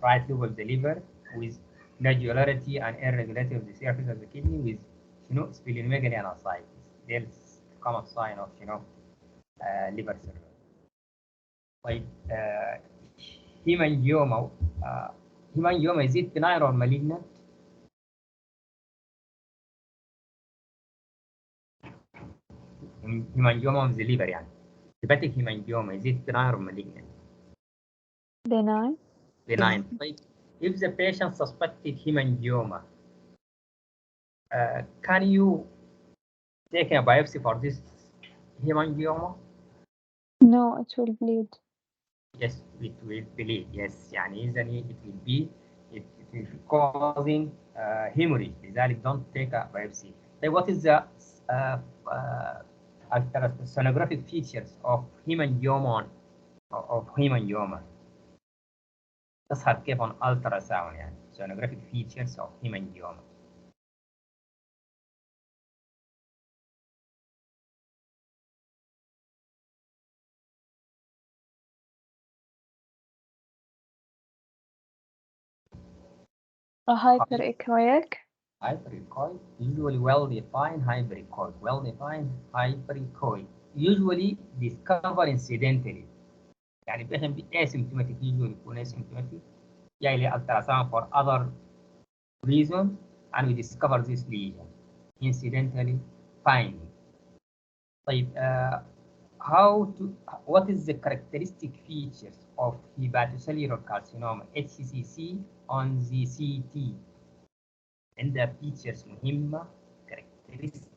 right lobe of the liver with nodularity and irregularity of the surface of the kidney with splenomegaly and ascites. There's common sign of liver cirrhosis. طيب هيمانجيوما هيمانجيوما is it benign or malignant؟ hemangioma of the liver يعني hepatic hemangioma is it benign or malignant؟ Benign. benign. طيب if the patient suspected hemangioma can you take a biopsy for this hemangioma؟ No, it will bleed. Yes, it will bleed. Yes يعني إذا it will be causing hemorrhage لذلك don't take a biopsy. طيب what is the sonographic features of hemangioma تظهر كيف on ultrasound يعني sonographic features of hemangioma. A hyperechoic. Hyperechoic, usually well-defined hyperechoic, usually discovered incidentally. يعني patient be asymptomatic usually يكون asymptomatic جاي لي ultrasound for other reasons and we discover this lesion incidentally finding. طيب what is the characteristic features of hepatocellular carcinoma HCC on the CT؟ عندها features مهمة characteristic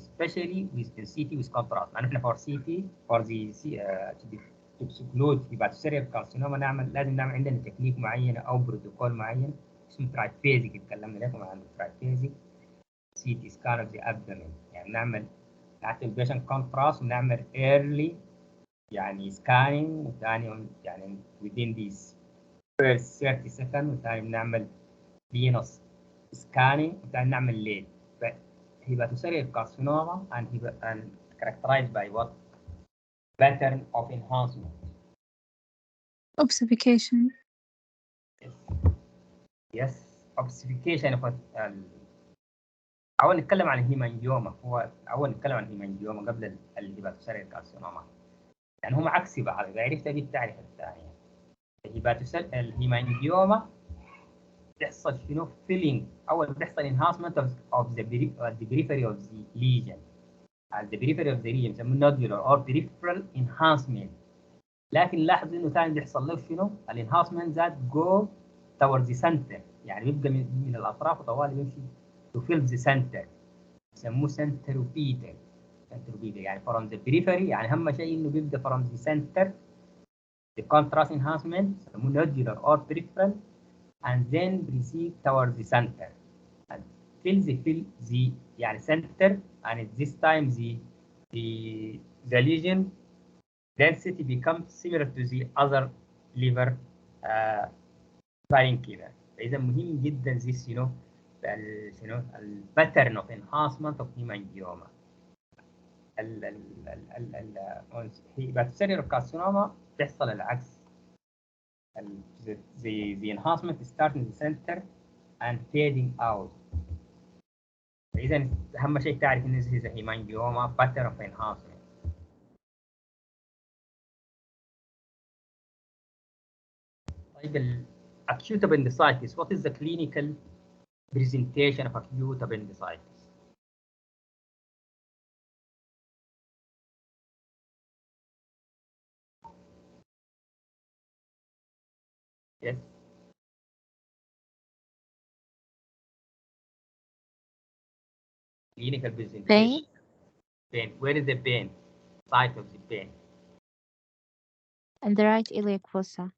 especially with the CT with contrast. يعني احنا for CT for the to exclude hepatocellular carcinoma لازم نعمل عندنا تكنيك معينة أو بروتوكول معين اسمه ترايفيزيك اتكلمنا لكم عن الترايفيزيك CT scan of the abdomen يعني نعمل البيشنت كونتراست ونعمل early يعني سكاننج وثاني يعني within these first 30 seconds وثاني بنعمل فينوس سكاننج وثاني نعمل ليد. هيباتوسيليار كارسينوما and characterized by what pattern of enhancement? Obfuscation. Yes, اوبسيفيكيشن اول نتكلم عن الهيمانجيوما. هو اول نتكلم عن الهيمانجيوما قبل الهيباتوسيلر كارسينوما، يعني هم عكسي بعض. اذا عرفت دي التعريف الثانيه. الهيمانجيوما بيحصل شنو؟ فيلينج. اول بيحصل انهانسمنت اوف ذا بريفري اوف ذا ليجن. the periphery of the region يسموه nodular or peripheral enhancement. لكن لاحظ انه ثاني بيحصل له شنو؟ الانهانسمنت ذات جو towards the center، يعني بيبقى من الاطراف وطوالي يمشي to fill the center، يسموه centripetal. يعني from the periphery، يعني اهم شيء انه بيبدا from the center the contrast enhancement يسموه nodular or peripheral and then proceed towards the center and fill the يعني center and at this time the lesion density becomes similar to the other liver parenchyma. فإذا مهم جدا this pattern of enhancement of hemangioma. الهيباتوسيلر كارسينوما بيحصل العكس. the enhancement starts in the center and fading out. فإذا أهم شيء تعرف إن this is a hemangioma pattern of enhancement. طيب acute appendicitis, what is the clinical presentation of acute appendicitis? Yes. Clinical presentation. Pain. Pain. Where is the pain? Site of the pain. And the right iliac fossa.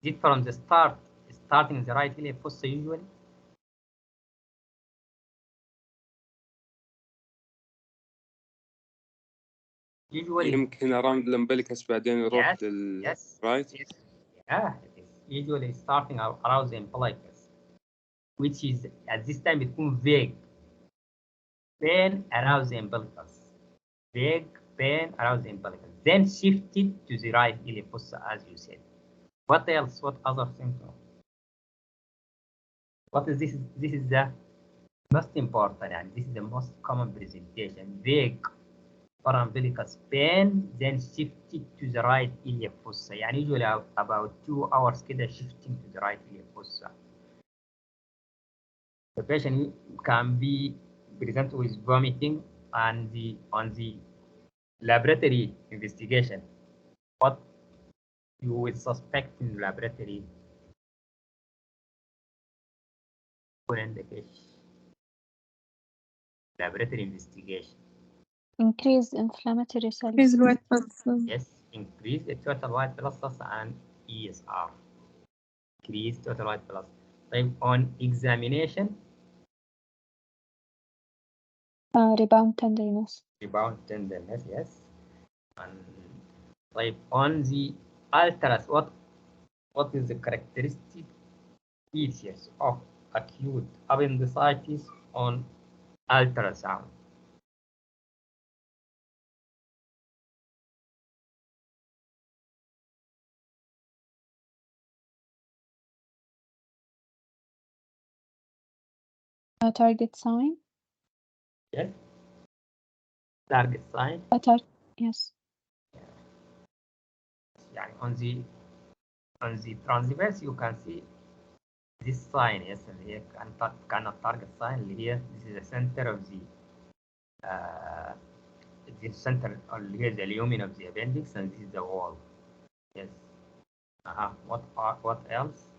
Is it from the start, starting in the right iliac fossa usually? Usually. يمكن around الامبليكس بعدين يروح Yes. Yes. right. Yes. Yeah, it is usually starting around the umbilicus, which is at this time بتكون vague. Pain around the umbilicus. Vague pain around the umbilicus. Then shifted to the right iliac fossa, as you said. What else? What other symptoms? What is this? This is the most important, and this is the most common presentation. Vague umbilicus pain, then shifted to the right iliac fossa. يعني usually about 2 hours كده shifting to the right iliac fossa. The patient can be presented with vomiting, and on the laboratory investigation, what you would suspect in laboratory indication. Laboratory investigation. Increased inflammatory cells. Increased white blood cells. Yes, increase the total white blood cells and ESR. Increase total white blood cells. طيب on examination. Rebound tenderness. Rebound tenderness, yes. And طيب on the ultrasound, what is the characteristic features of acute appendicitis on ultrasound? A target sign. Yes. Target sign. Yes. يعني on the transverse you can see this sign. Yes, اللي هي كانت target sign اللي هي this is the center of the center اللي هي the lumen of the appendix, and this is the wall. Yes. What else?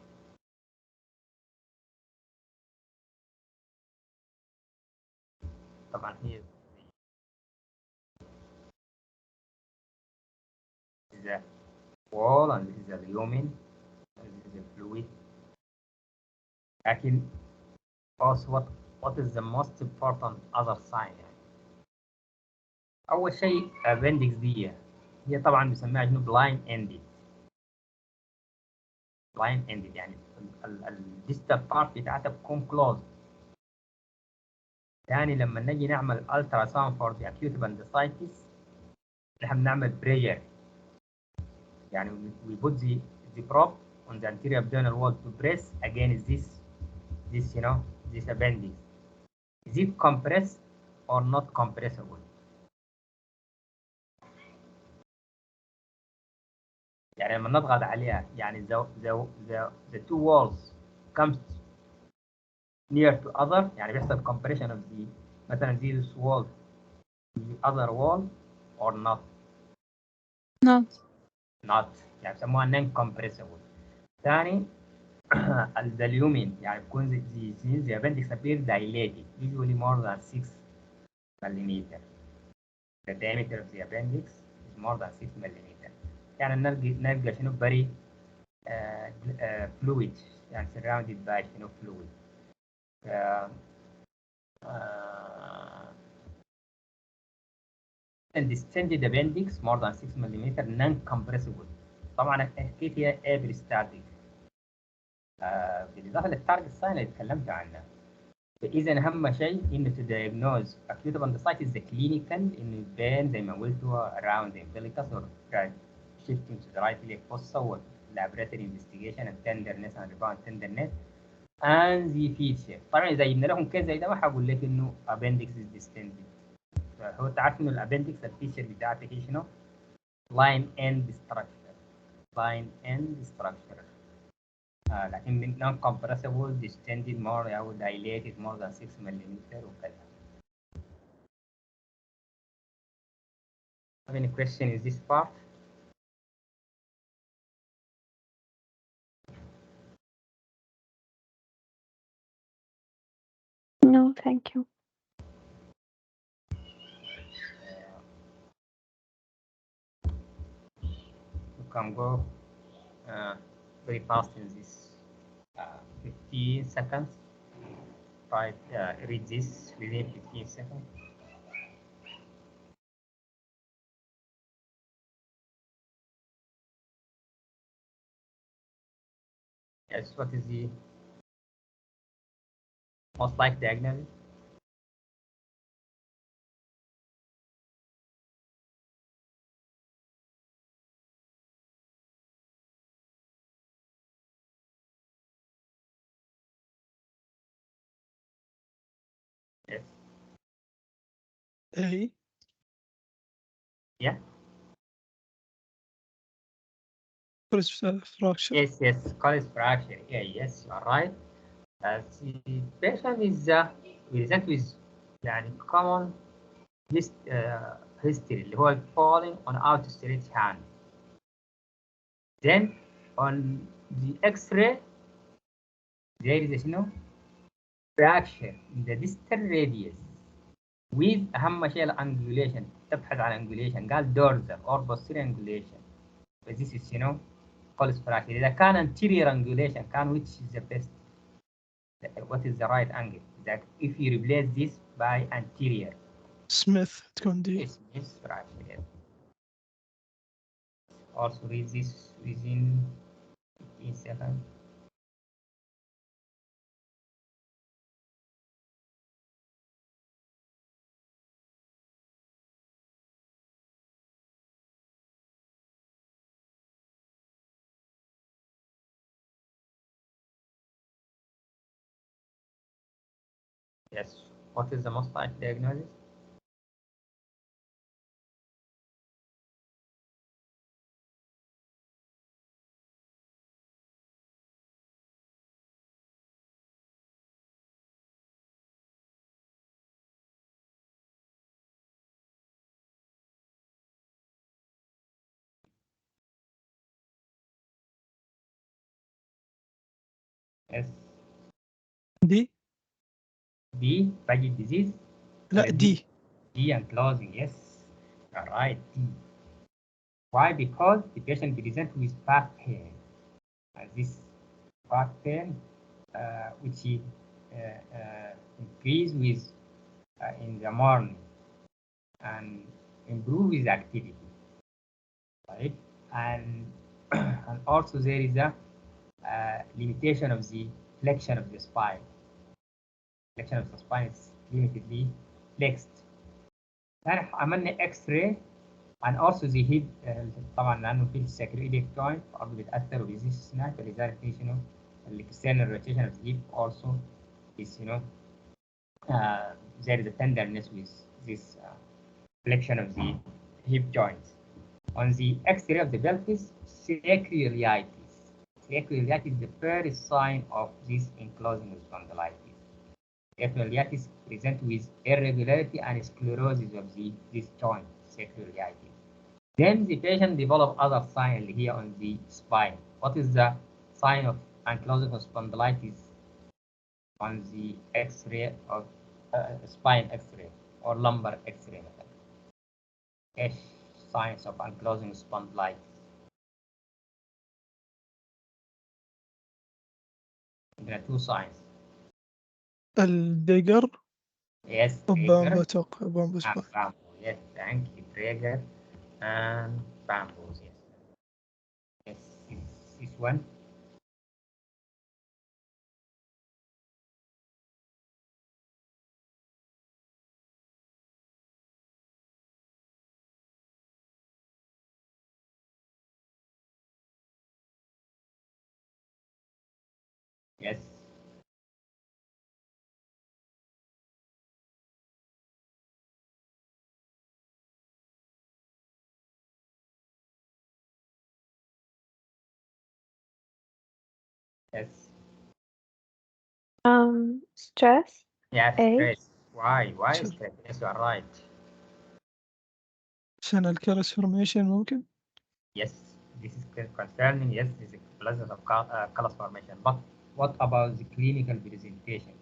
طبعا هي the wall, and this is the lumen, and this is the fluid. لكن also what is the most important other sign يعني. أول شيء appendix دي هي طبعا بنسميها شنو blind ended. blind ended يعني الديستال بارت بتاعتها بتكون closed. تاني لما نجي نعمل ultra sound for the acute appendicitis نحن بنعمل pressure، يعني we put the probe on the anterior abdominal wall to press against this this, this appendix, is it compressed or not compressible? يعني لما نضغط عليها يعني the two walls comes near to other، يعني بيحصل compression of the مثلا this wall to the other wall or not not يعني بيسموها non compressible. ثاني الزليومين يعني بيكون the appendix appear dilated usually more than 6 millimeter. The diameter of the appendix is more than 6 millimeter. يعني نلقى شنو very fluid يعني surrounded by شنو fluid. And distended appendix more than 6 millimeter non-compressible. طبعا حكيت هي ابريستاتيك بالاضافه للتارجت ساين اللي اتكلمت عنها. فاذا اهم شيء انه تدايجنوز acute appendicitis the clinical انه يبان زي ما قلت هو around the umbilicus or shifting to the right leg fossa or laboratory investigation and tenderness and rebound tenderness and the feature. طبعا اذا جبنا لهم كيس زي ده ما حقول لك انه appendix is distended. فهو تعرف انه الابندكس الفيشر بتاعته هي شنو؟ line end structure. line end structure. لكن non compressible distended more أو dilated more than 6 millimeter وكذا. Have any question in this part? No, thank you. You can go very fast in this 15 seconds. Right, read this within 15 seconds. Yes, what is the most likely diagnosis? Yes. A. Yeah. Fracture. Yes, College fracture. Yeah, yes, you are right. The patient is present with يعني common history اللي هو falling on outstretched hand. Then on the X-ray there is a fracture in the distal radius with أهم شيء الangulation. تبحث عن angulation قال dorsal or posterior angulation. But this is College fracture. إذا كان anterior angulation كان which is the best? What is the right angle? That if you replace this by anterior. Smith تكون دي. Smith fracture. Yes. Also read this within 15 seconds. Yes. What is the most likely diagnosis? Yes. دي. D. Paget disease. لا دي. D and closing. Yes. All right. D. Why? Because the patient presents with back pain. And this back pain, which is increase with in the morning and improve with activity, right? And and also there is a limitation of the flexion of the spine. Flexion of the spine is limitedly flexed. then عملنا X-ray and also the hip طبعا لأنه في الساكرويديك joint برضه بيتأثر وبيزيد السنان فلذلك في external rotation of the hip also is, there is a tenderness with this flexion of the hip joints. On the X-ray of the pelvis, sacroiliitis. Sacroiliitis is the first sign of this ankylosing spondylitis. Sacroiliitis present with irregularity and sclerosis of this joint, sacroiliitis. Then the patient develop other signs here on the spine. What is the sign of ankylosing spondylitis on the X-ray of spine X-ray or lumbar X-ray? Signs of ankylosing spondylitis. There are two signs. الدقر Yes, وبامبو trigger أتوقع بامبو and سباين. bamboo. Yes, thank you. Trigger and bamboo. Yes. Yes, this one. Yes. Yes. Stress. Yes, A. stress. Why? Why Sure. stress? Yes, you are right. عشان الكالس فورميشن ممكن. Yes, this is concerning. Yes, this is presence of color formation. But what about the clinical presentation?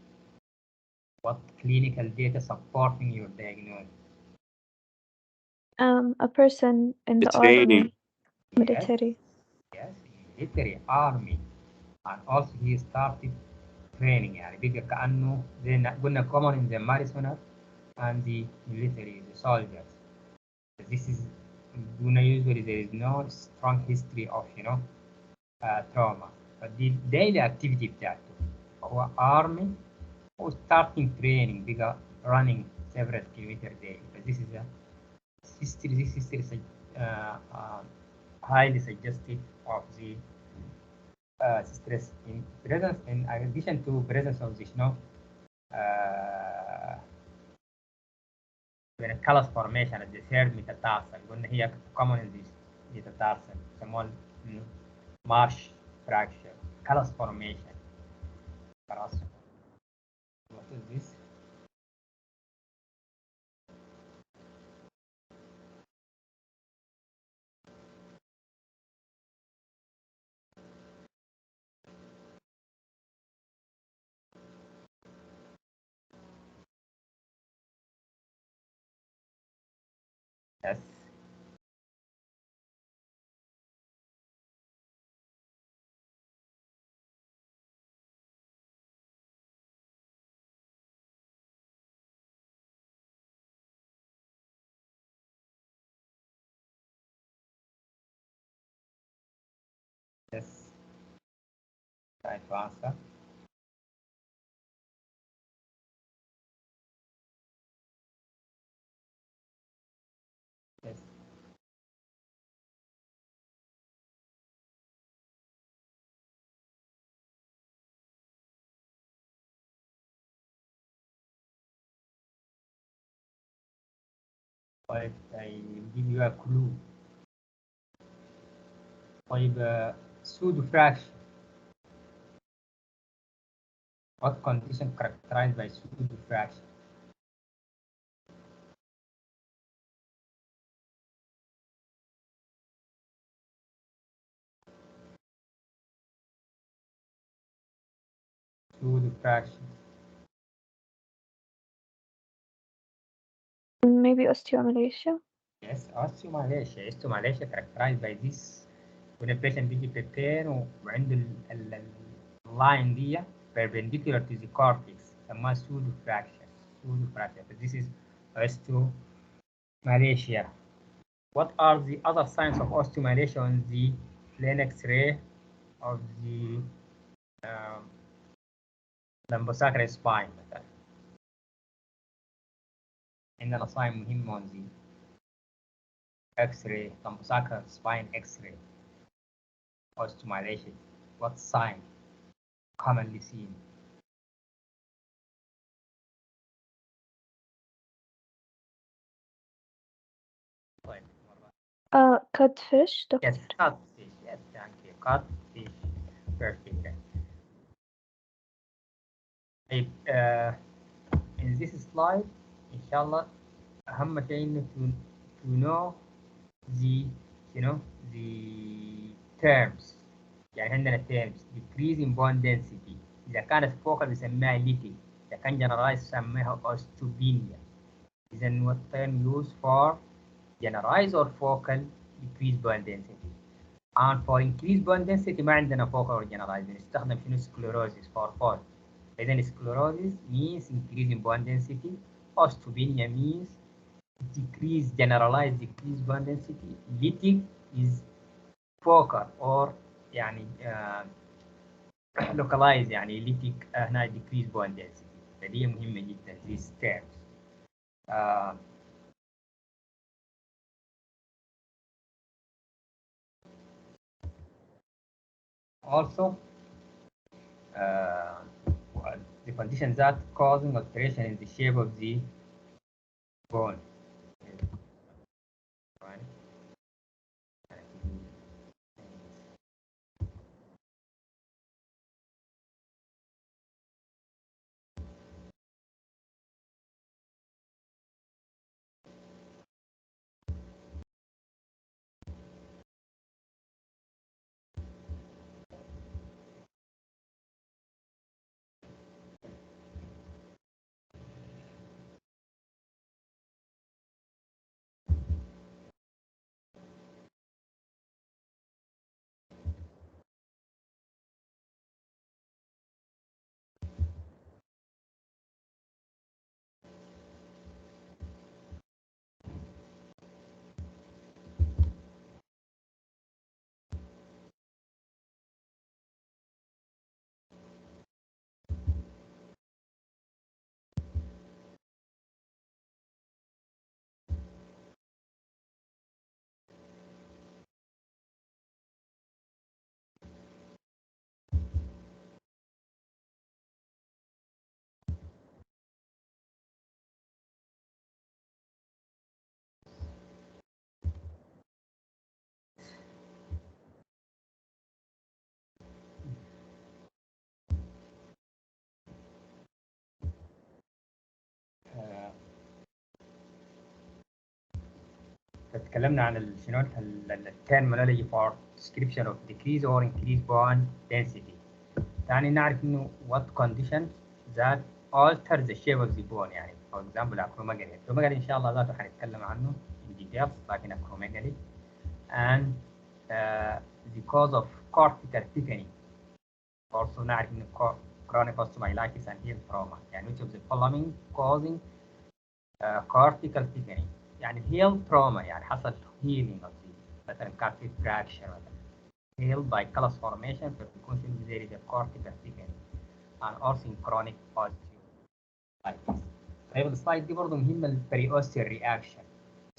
What clinical data supporting your diagnosis? A person in the Training. army, military. Yes, military army, and also he started training. يعني بقى كأنه زي قلنا common in the marathoner and the military, the soldiers. This is usually there is no strong history of trauma, but the daily activity بتاعته هو army or starting training بقى running several kilometers daily. But this is a history. This history is highly suggestive of the stress in presence, in addition to presence of this when a callus formation at the third metatarsal قلنا هي common in this metatarsal يسموها marsh fracture callus formation. خلاص. What is this? Yes. Yes. Try to answer. Yes. طيب I will give you a clue. طيب pseudo fraction. What condition characterized by pseudo fraction? Pseudo fraction. Maybe osteomalacia. Yes, osteomalacia. Osteomalacia characterized by this when a patient بيجي بتين وعنده اللاين دي perpendicular to the cortex يسموها pseudo fracture. Pseudo fracture. But this is osteomalacia. What are the other signs of osteomalacia on the plain X-ray of the lumbosacral spine مثلا؟ عندنا sign مهم on the X-ray, lumbosacral spine X-ray, osteomalacia. What sign commonly seen? codfish, Yes, doctor. codfish. Yes, thank you. Codfish. Perfect. In this slide, inshallah, أهم شيء إنه to know the the terms. يعني عندنا terms decrease in bone density. إذا كانت focal بنسميها lytic. إذا كان generalized بنسميها osteopenia. إذا what term used for generalized or focal decrease bone density. And for increased bone density ما عندنا focal or generalized. بنستخدم شنو sclerosis for both. إذا sclerosis means increase in bone density. Osteopenia means generalized decrease bone density. Lytic is focal or يعني localized يعني lytic هنا decrease bone density. فدي مهمة جدا these terms. Also the conditions that causing alteration in the shape of the bone. فتكلمنا عن شنو terminology for description of decrease or increase bone density. يعني نعرف إنه what conditions that alter the shape of the bone يعني for example acromegaly. acromegaly إن شاء الله ذاته حنتكلم عنه in details لكن acromegaly and the cause of cortical thickening. Also نعرف إنه chronic osteomyelitis and heel trauma يعني which of the following causing cortical thickening. يعني heel trauma يعني حصل healing of the مثلا كان في fracture مثلا healed by callus formation فبيكون في there is a cortical thickening and also in chronic osteomyelitis. طيب السلايد دي برضه مهمة للبريوستيال reaction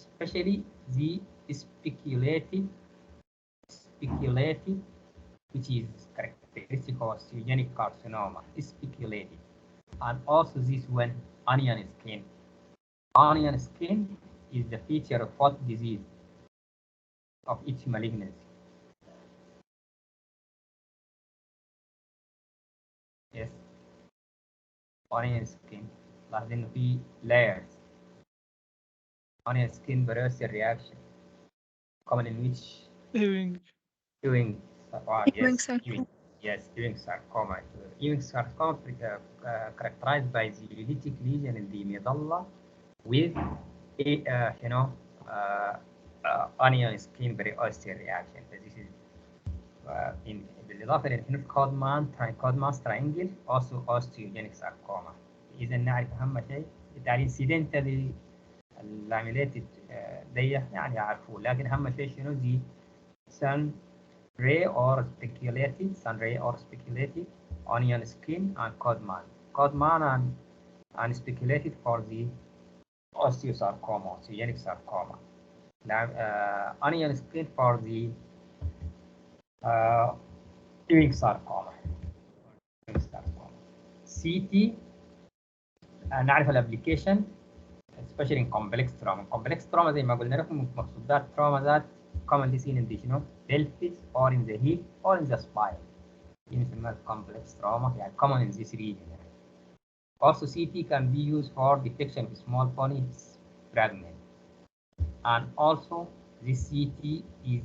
especially the speculated which is characteristic of osteogenic carcinoma speculated and also this one onion skin. Onion skin is the feature of what disease of each malignancy. Yes. Onion skin. لاحظ إنه في layers. Onion skin various reaction. Common in which Ewing. Ewing. Ewing Yes. sarcoma. Yes. Ewing sarcoma. Ewing sarcoma characterized by the lytic lesion in the medulla with onion skin variosteal reaction. This is بالإضافة للهنود كودمان's triangle also osteogenic sarcoma. إذا نعرف أهم شيء يعني incidentally العمليات دي يعني يعرفوه لكن أهم شيء شنو دي sun ray or speculated onion skin and codman and speculated for the osteosarcoma, osteogenic sarcoma. Now, onion skin for the Ewing sarcoma. CT نعرف الابليكيشن especially in complex trauma. complex trauma زي ما قلنا لكم مقصود ذات trauma ذات commonly seen in the pelvis or in the hip or in the spine. دي بنسميها complex trauma يعني common in this region. Also, CT can be used for detection of small bony fragments. And also, this CT is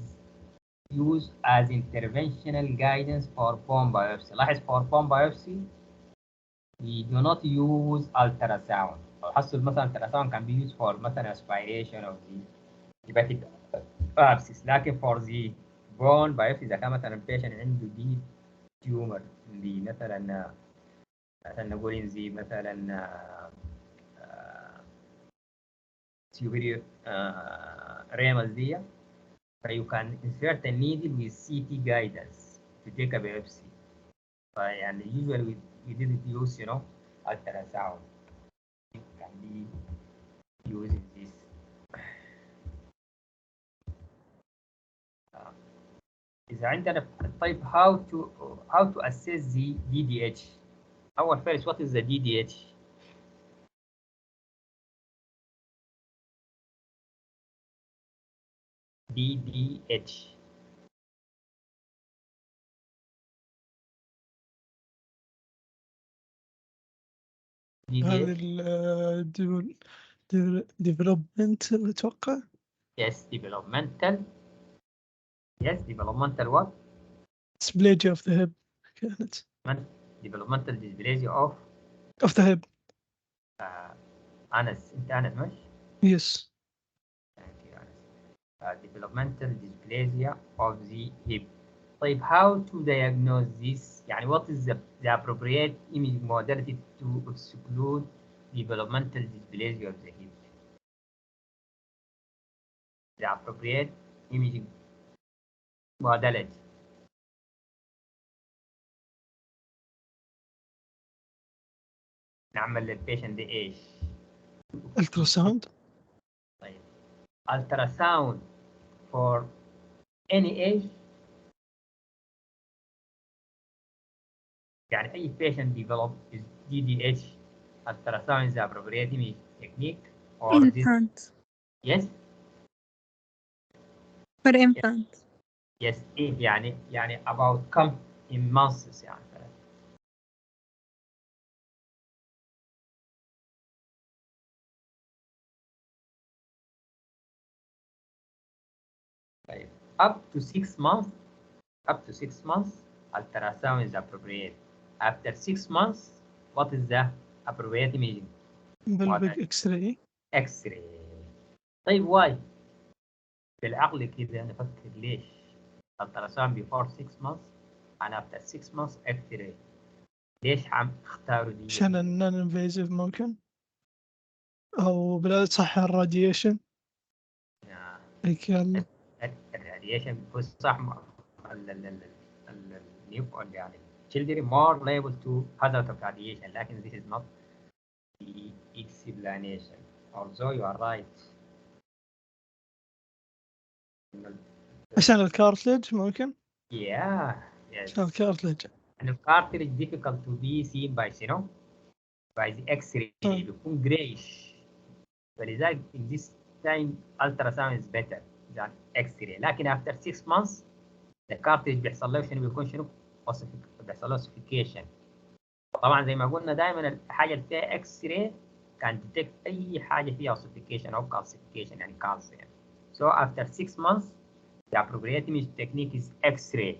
used as interventional guidance for bone biopsy. لاحظ for bone biopsy, we do not use ultrasound. حصل مثلا ultrasound can be used for مثلا aspiration of the hepatic abscess. لكن for the bone biopsy إذا كان مثلا patient عنده deep tumor اللي مثلا نقول زي مثلا superior ramus دي, you can insert a needle with CT guidance to take a biopsy. And usually we didn't use, ultrasound. It can be used in this. إذا عندنا طيب how to assess the DDH. أول first, what is the DDH? DDH. هذا developmental أتوقع. Yes, developmental. Yes, developmental what? Dysplasia of the hip كانت. Developmental dysplasia of the hip. أنس أنت أنس مش؟ Yes. Thank you أنس. Developmental dysplasia of the hip. طيب how to diagnose this؟ يعني what is the appropriate imaging modality to exclude developmental dysplasia of the hip? The appropriate imaging modality. نعمل للبيشنت دي ايش؟ Ultrasound. طيب ultrasound for any age. يعني أي patient develop DDH, ultrasound is the appropriate imaging technique or infant. this. Yes. For infant. Yes. يعني about come in months يعني. طيب up to 6 months. Up to 6 months, ultrasound is appropriate. After 6 months, what is the appropriate imaging? Pelvic X-ray. X-ray. طيب why؟ بالعقل كده نفكر ليش؟ ultrasound before 6 months and after 6 months X-ray. ليش عم اختاروا دي؟ عشان النون انفيزيف ممكن او بلا صح الراديشن. الراديشن هو صح. يعني children more liable to hazard of radiation لكن this is not the explanation. Although you are right. عشان الكارتلج ممكن. Yeah. Yes. عشان الكارتلج. And the cartilage difficult to be seen by by the X-ray. بيكون grayish. فلذلك in this time ultrasound is better than X-ray. لكن after 6 months the cartilage بيحصل له بيكون بيحصل له ossification. طبعا زي ما قلنا دائما الحاجه اللي فيها X-ray can detect اي حاجه فيها ossification او calcification يعني cancer. So after 6 months the appropriate image technique is X-ray.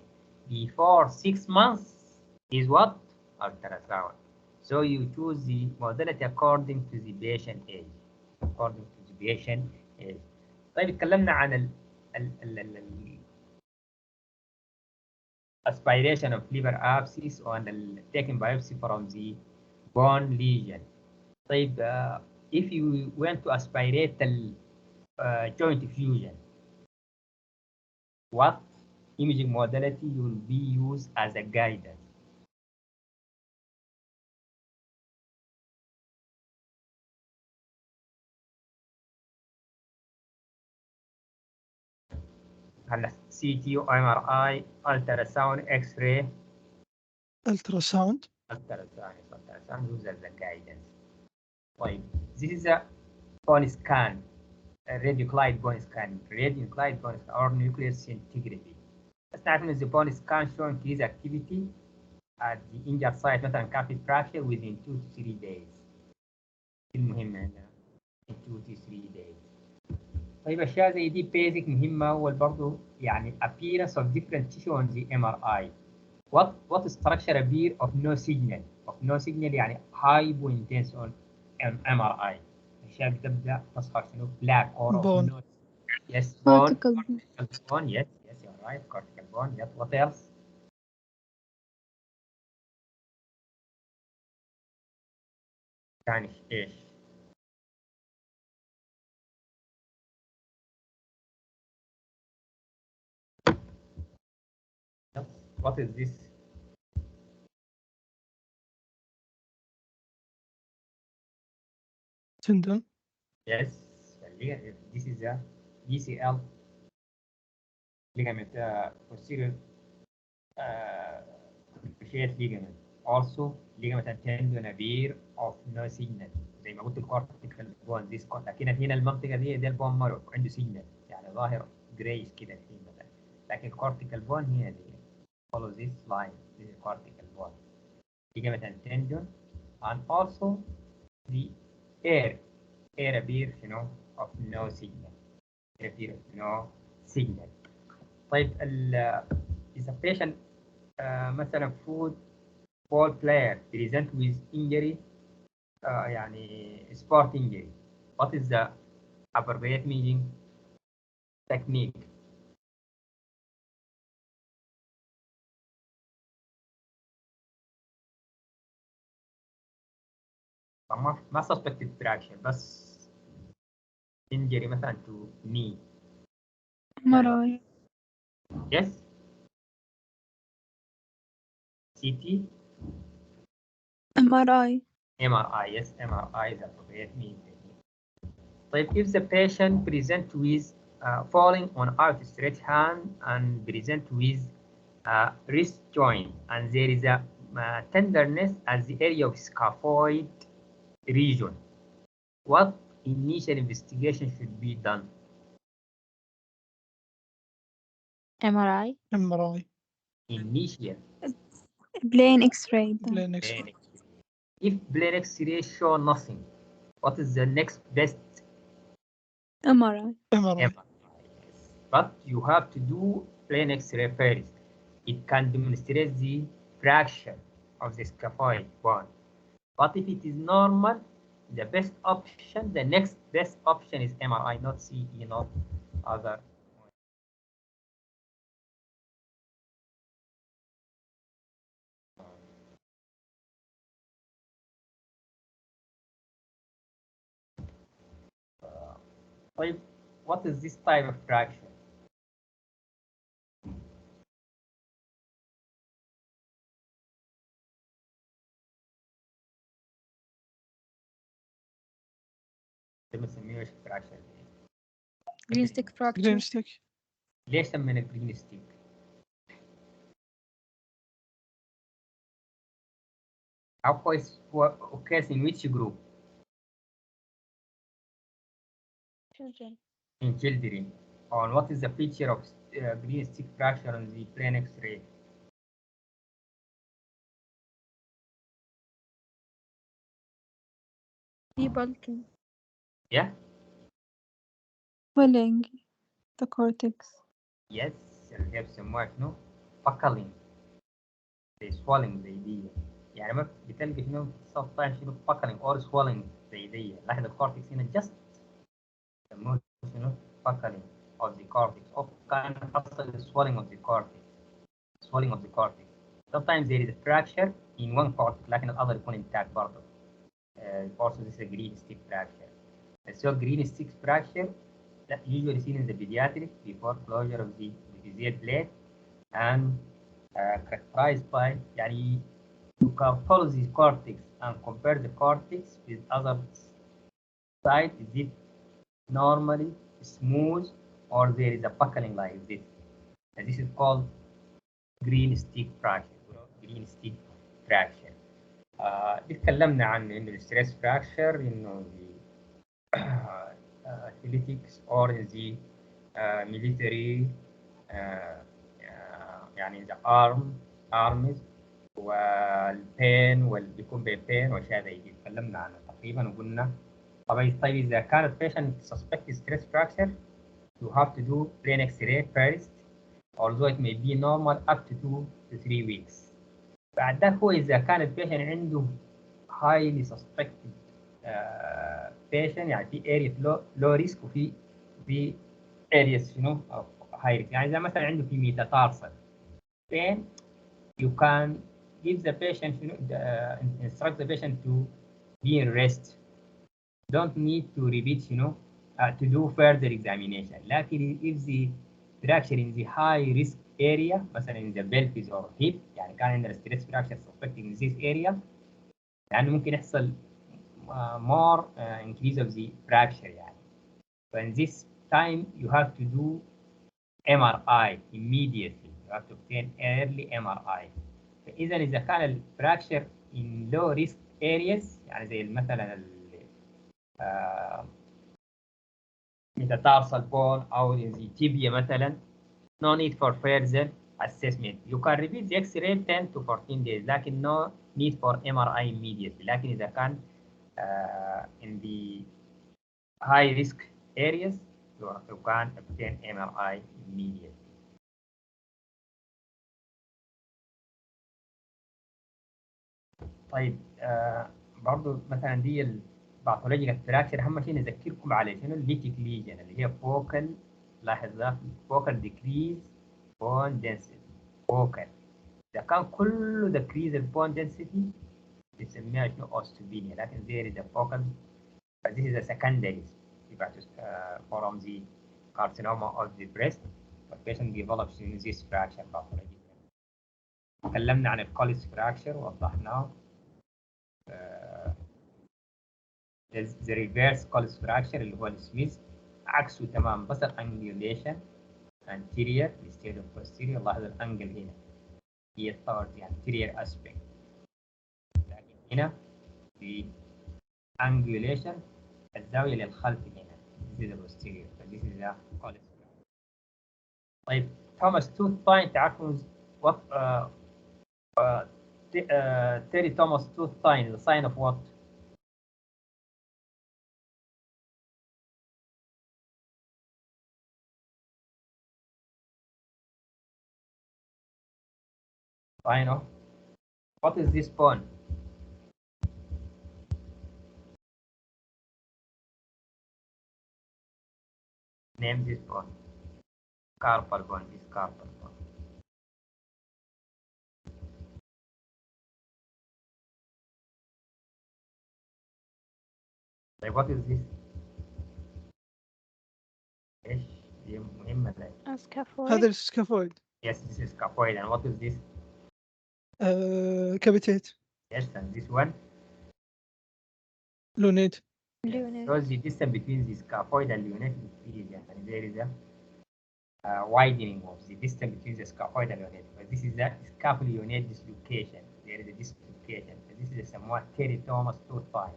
Before 6 months is what? Ultrasound. So you choose the modality according to the patient age. According to the patient age. طيب اتكلمنا عن ال aspiration of liver abscess and taking biopsy from the bone lesion. طيب if you want to aspirate the joint fusion, what imaging modality will be used as a guidance? هلا CT, MRI, ultrasound, X-ray. Ultrasound. Ultrasound used as a guidance. طيب this is a bone scan. radionuclide bone scanning or nuclear scintigraphy. بس نعرف إن the bone scan show increased activity at the injured site مثلا كان في fracture within 2 to 3 days. المهمة هنا 2 to 3 days. طيب أشياء زي دي basic مهمة وبرضه يعني appearance of different tissue on the MRI. What structure appear of no signal يعني hypointense on MRI. أشياء بتبدأ تظهر شنو black or of Bone. no. Yes, Cortical bone. Yes, you're right. Cortical bone. Yes, what else? ثاني ايش؟ Yes. What is this? Tendon. Yes, this is a DCL ligament, posterior cruciate ligament. Also, ligament and tendon appear of no signal. زي ما قلت الكورتيكال بون ديس لكن هنا المنطقة دي ده البون مارو عنده سيجنال يعني ظاهر جريش كده الحين مثلا لكن الكورتيكال بون هنا دي follow this line. This is cortical bone. Ligament and tendon and also the air appears of no signal. Appear of no signal. طيب is a patient مثلا football player present with injury يعني sport injury. What is the appropriate meaning technique? ما suspected fracture بس injury مثلا to knee. MRI. Yes. CT. MRI. MRI. Yes, MRI is appropriate meaning. طيب if the patient present with falling on outstretched hand and present with wrist joint and there is a tenderness at the area of scaphoid region, what initial investigation should be done? MRI. MRI. Initial. Plain X-ray. Plain X-ray. Plain X-ray. If plain X-ray show nothing, what is the next best? MRI. MRI. But you have to do plain X-ray first. It can demonstrate the fracture of the scaphoid bone. But if it is normal, the best option, the next best option is MRI, not CT, not other. طيب, what is this type of fracture? ده بنسميه ايش fracture؟ Green stick fracture. Green stick. ليش سمينا green stick؟ How occurs in which group? Children. In children. On what is the feature of green stick fracture on the plain X-ray? Debulking. Yeah. Swelling the cortex. Yes. اللي هي بيسموها شنو؟ buckling. زي swelling زي دي. يعني ما بتلقى شنو sometimes شنو buckling or swelling زي دي. لاحظ الكورتكس هنا just بيسموه شنو buckling of the cortex. Or كان حصل swelling of the cortex. Swelling of the cortex. Sometimes there is a fracture in one cortex لكن الأذر يكون intact برضه. Also this is a green stick fracture. So green stick fracture that usually seen in the pediatric before closure of the epiphyseal plate and characterized by يعني you can follow the cortex and compare the cortex with other side. Is it normally smooth or there is a buckling like this? And this is called green stick fracture. Green stick fracture. اتكلمنا عن انه الستريس فراكشر انه athletics or in the military يعني the arms والبين والبيكون بين واشياء زي دي تكلمنا عنها تقريبا وقلنا طيب اذا كانت patient suspect stress fracture you have to do brain x-ray first although it may be normal up to 2 to 3 weeks. بعد ذاك هو إذا كان البيشنت عنده highly suspected patient يعني في area low risk وفي areas شنو high risk. يعني إذا مثلا عنده في metatarsal pain you can give the patient instruct the patient to be in rest. Don't need to repeat to do further examination. لكن if the fracture in the high risk area مثلا in the pelvis or hip يعني كان عندنا stress fracture suspected in this area لأنه ممكن يحصل more increase of the fracture يعني. So in this time you have to do MRI immediately. You have to obtain early MRI. فإذا إذا كان الفراكشر in low risk areas يعني زي مثلا metatarsal bone أو in the tibia مثلا no need for further assessment. You can repeat the X-ray 10 to 14 days لكن no need for MRI immediately. لكن إذا كان in the high risk areas you can obtain MRI immediately. طيب برضه مثلا دي الباثولوجيكال فراكشر اهم شيء نذكركم عليه شنو الليتيك ليجن اللي هي فوكال. لاحظ ذا فوكال ديكريز بون دنسيتي فوكال. اذا كان كله ديكريز البون دنسيتي بنسميها شنو اوستوبينيا. لكن there is a focal this is a secondary from the carcinoma of the breast. The patient develops in this fracture pathology. تكلمنا عن الكوليس فراكشر ووضحناه. the reverse collis fracture اللي هو السميث عكسه تمام بس الانجوليشن anterior instead of posterior. لاحظ الانجل هنا هي towards the anterior aspect لكن هنا في angulation الزاوية للخلف هنا this is the posterior so this is the collis fracture. طيب توماس توث تاين تعرفون Terry Thomas tooth sign is a sign of what? Sign of what is this bone? Name this bone. Carpal bone. This carpal bone. Like what is this? ايش دي مهمة ده. Scaphoid. هذا السكافويد. Yes, this is scaphoid. And what is this? كابيتيت. Yes, and this one? لونيت. Lunate. So the distance between the scaphoid and lunate is and there is a widening of the distance between the scaphoid and lunate. But this is the scapholunate dislocation. There is a dislocation. So this is يسموها Terry Thomas tooth sign.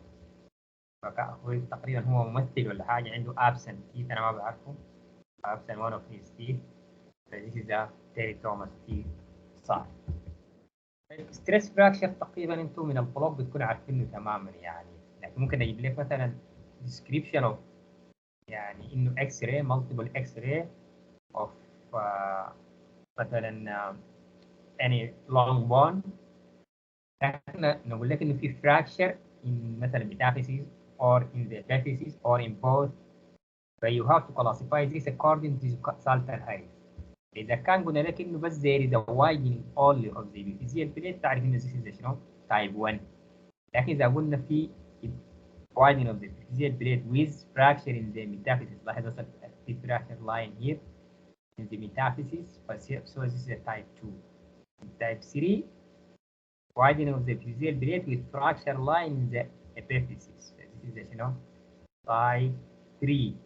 هو تقريبا هو ممثل ولا حاجة عنده absent teeth أنا ما بعرفه. Absent one of his teeth. So this is the Terry Thomas teeth sign. ستريس فراكشر تقريبا انتم من البلوك بتكونوا عارفينه تماما يعني. لكن ممكن اجيب لك مثلا description of يعني انه اكس راي multiple اكس راي of مثلا any long bone. لكن نقول لك انه في fracture in مثلا metaphysis or in the epiphysis or in both. So you have to classify this according to Salter Harris. إذا كان قلنا لك إنه بس there is a widening only of the epiphyseal plate تعرف إنه this is شنو؟ type 1. لكن إذا قلنا في widening of the epiphyseal plate with fracture in the metaphysis لاحظ مثلا في fracture line here in the metaphysis so this is a type 2. Type 3 widening of the epiphyseal plate with fracture line in the epiphysis. So this is the شنو؟ type 3.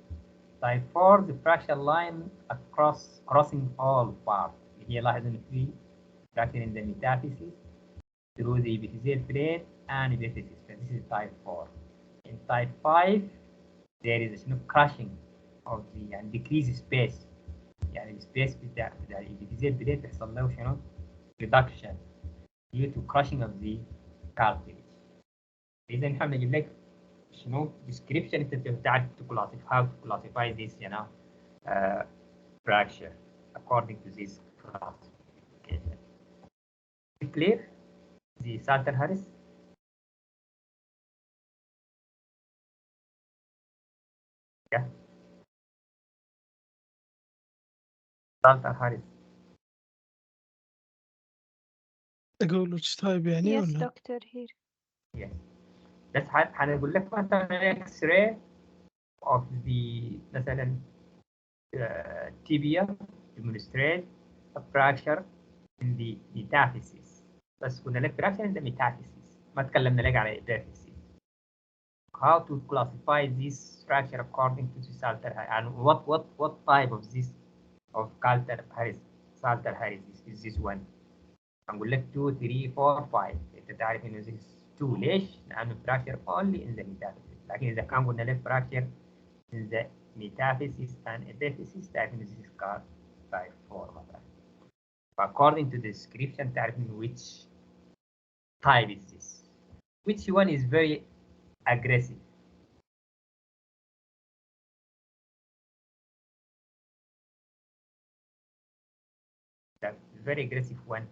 Type 4 the fracture line crossing all parts. هي لاحظ إنه في fracture in the metaphysis through the epiphyseal plate and epiphysis. So this is type 4. In type 5 there is شنو crushing of the يعني decrease space يعني السبيس بتاع الابيثيزيال بليت بيحصل له شنو reduction due to crushing of the cartilage. إذا نحن نجيب لك شنو description أنت بتعرف to classify how to classify this you know fracture according to this classification. Clear? The Salter Harris. Yeah. Salter Harris. أقول which type يعني Yes, ولا؟ doctor here. Yes. بس هنقول لك مثلا X-ray of the مثلا tibia demonstrate a fracture in the metaphysis. بس قلنا لك fracture in the metaphysis. ما تكلمنا لك على epiphysis. How to classify this fracture according to the Salter Harris and what type of this of Salter Harris is this one. هنقول لك 2 3 4 5 انت تعرف انه this 2 ليش؟ لانه fracture only in the metaphysis لكن اذا كان قلنا لك fracture in the metaphysis and epiphysis تعرف انه this is called type 4 مثلا. According to the description تعرف انه which type is this. Which one is very aggressive. The very aggressive one.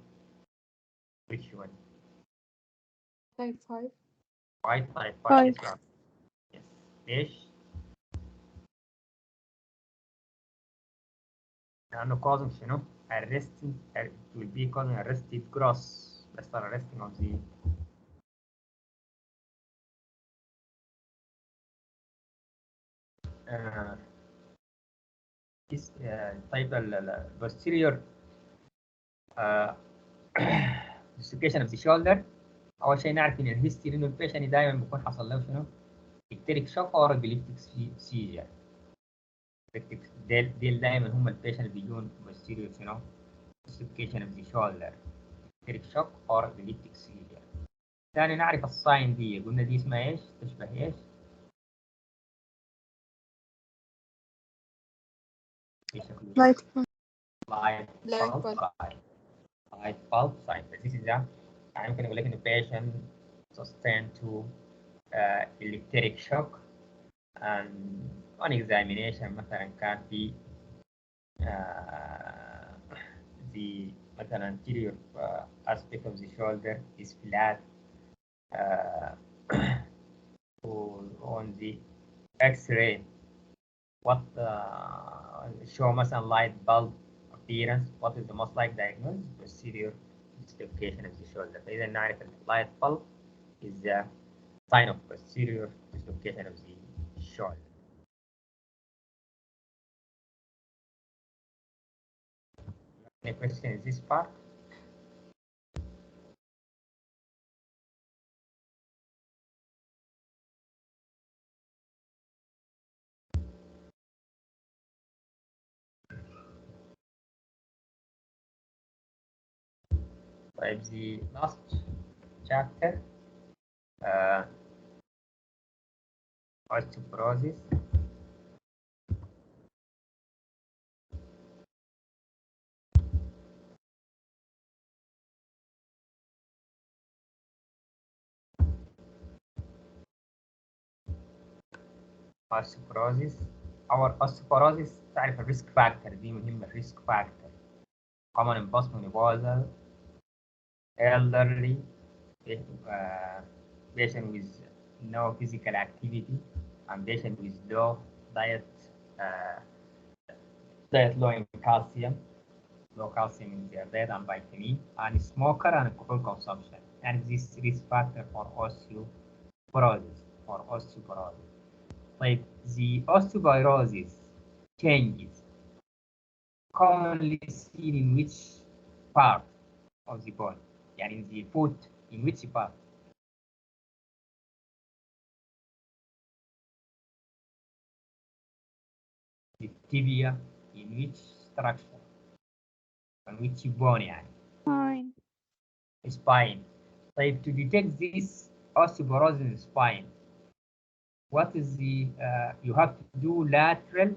Which one? Type 5. White type 5 Five. is wrong. Yes. ليش؟ لأنه causing شنو؟ arresting it will be causing arrested gross بس arresting of the طيب ال posterior dislocation of the shoulder. أول شيء نعرف إن الهيستوري إنه البيشنت دائما بيكون حصل له شنو؟ ecteric shock or epileptic seizure. ديل دائما هم البيشنت اللي بيجون posterior شنو؟ dislocation of the shoulder. ecteric shock or epileptic seizure. ثاني نعرف الساين دي قلنا دي اسمها ايش؟ تشبه ايش؟ Light light Light bulb bulb. sign. Light bulb sign. But this is a يعني ممكن أقول لك إنه patient sustained to electric shock and on examination مثلا كان في the مثلا anterior aspect of the shoulder is flat on the X-ray what show مثلا light bulb appearance. What is the most likely diagnosis? Posterior dislocation of the shoulder. فإذا نعرف light bulb is the sign of posterior dislocation of the shoulder. Any question in this part? طيب the last chapter osteoporosis. Osteoporosis. Our osteoporosis تعرف الريسك فاكتور دي مهمة. الريسك فاكتور common in postmenopausal elderly patient with no physical activity and patient with low diet low in calcium, low calcium in their diet and vitamin, and smoker and alcohol consumption. And this risk factor for osteoporosis. Like the osteoporosis changes commonly seen in which part of the body? يعني in the foot, in which part? The tibia, in which structure? On which bone يعني? Fine. Spine. طيب to detect this osteoporosis in spine, what is the you have to do lateral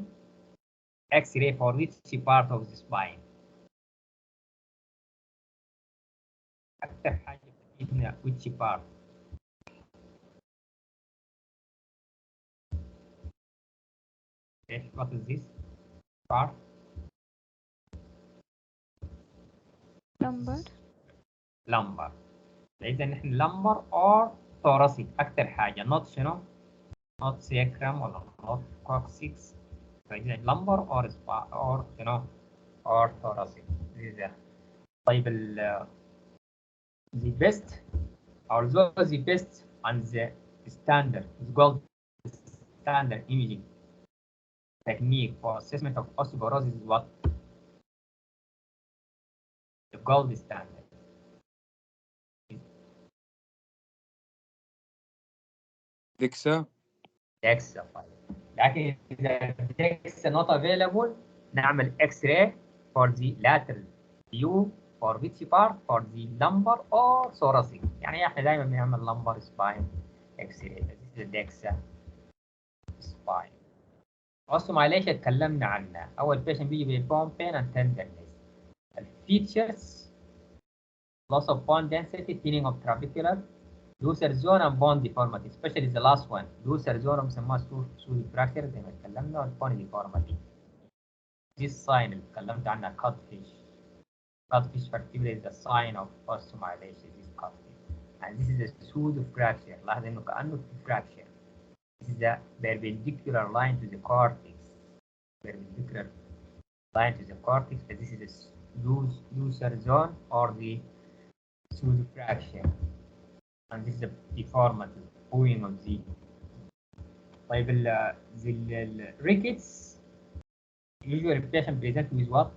X-ray for which part of the spine. أكتر حاجة بتفيدنا which part. What is this part? lumbar. lumbar. إذا نحن lumbar or thoracic أكتر حاجة not شنو not sacrum ولا not coccyx. فإذا lumbar or شنو or thoracic. طيب the best or the best and the standard gold standard imaging technique for assessment of osteoporosis is what? The gold standard. ديكسا. DEXA. لكن إذا DEXA not available نعمل X-ray for the lateral view for which part? For the lumbar or thoracic. يعني احنا دائما بنعمل lumbar spine X-ray. This is the DEXA spine. Osteomyelitis اتكلمنا عنها. أول patient بيجي ببون pain and tenderness. Features loss of bone density, thinning of trabecular, looser zone and bone deformity, especially the last one. looser zone بنسموها سوري fracture زي ما اتكلمنا والبون deformity. This sign اللي اتكلمت عنها codfish. Codfish vertebra is the sign of osteomyelitis. This codfish. And this is a pseudo fracture. لاحظ إنه كأنه في fracture. This is the perpendicular line to the cortex. Perpendicular line to the cortex. But this is a looser zone or the pseudo fracture. And this is a deformity, bowing of the. طيب الريكتس usually patient present with what?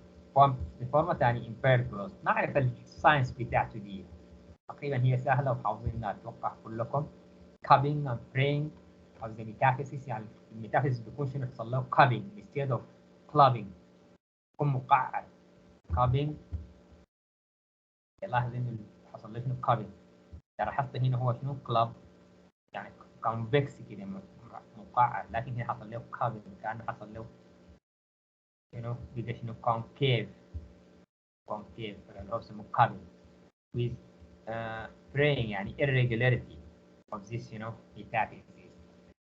deformity يعني impaired growth. نعرف الساينس بتاعته دي. تقريبا هي سهلة وحافظينها أتوقع كلكم. cupping and praying of the metathesis يعني الميتافيزيس بيكون شنو يحصل له cupping instead of clubbing. يكون مقعد. cupping لاحظ إنه حصل له شنو cupping. لاحظت هنا هو شنو club يعني كونفكس كده مقعد لكن هنا حصل له كابل كأنه حصل له بقى شنو كونكيف اللي هو اسمه كابل with fraying يعني irregularity of this metathesis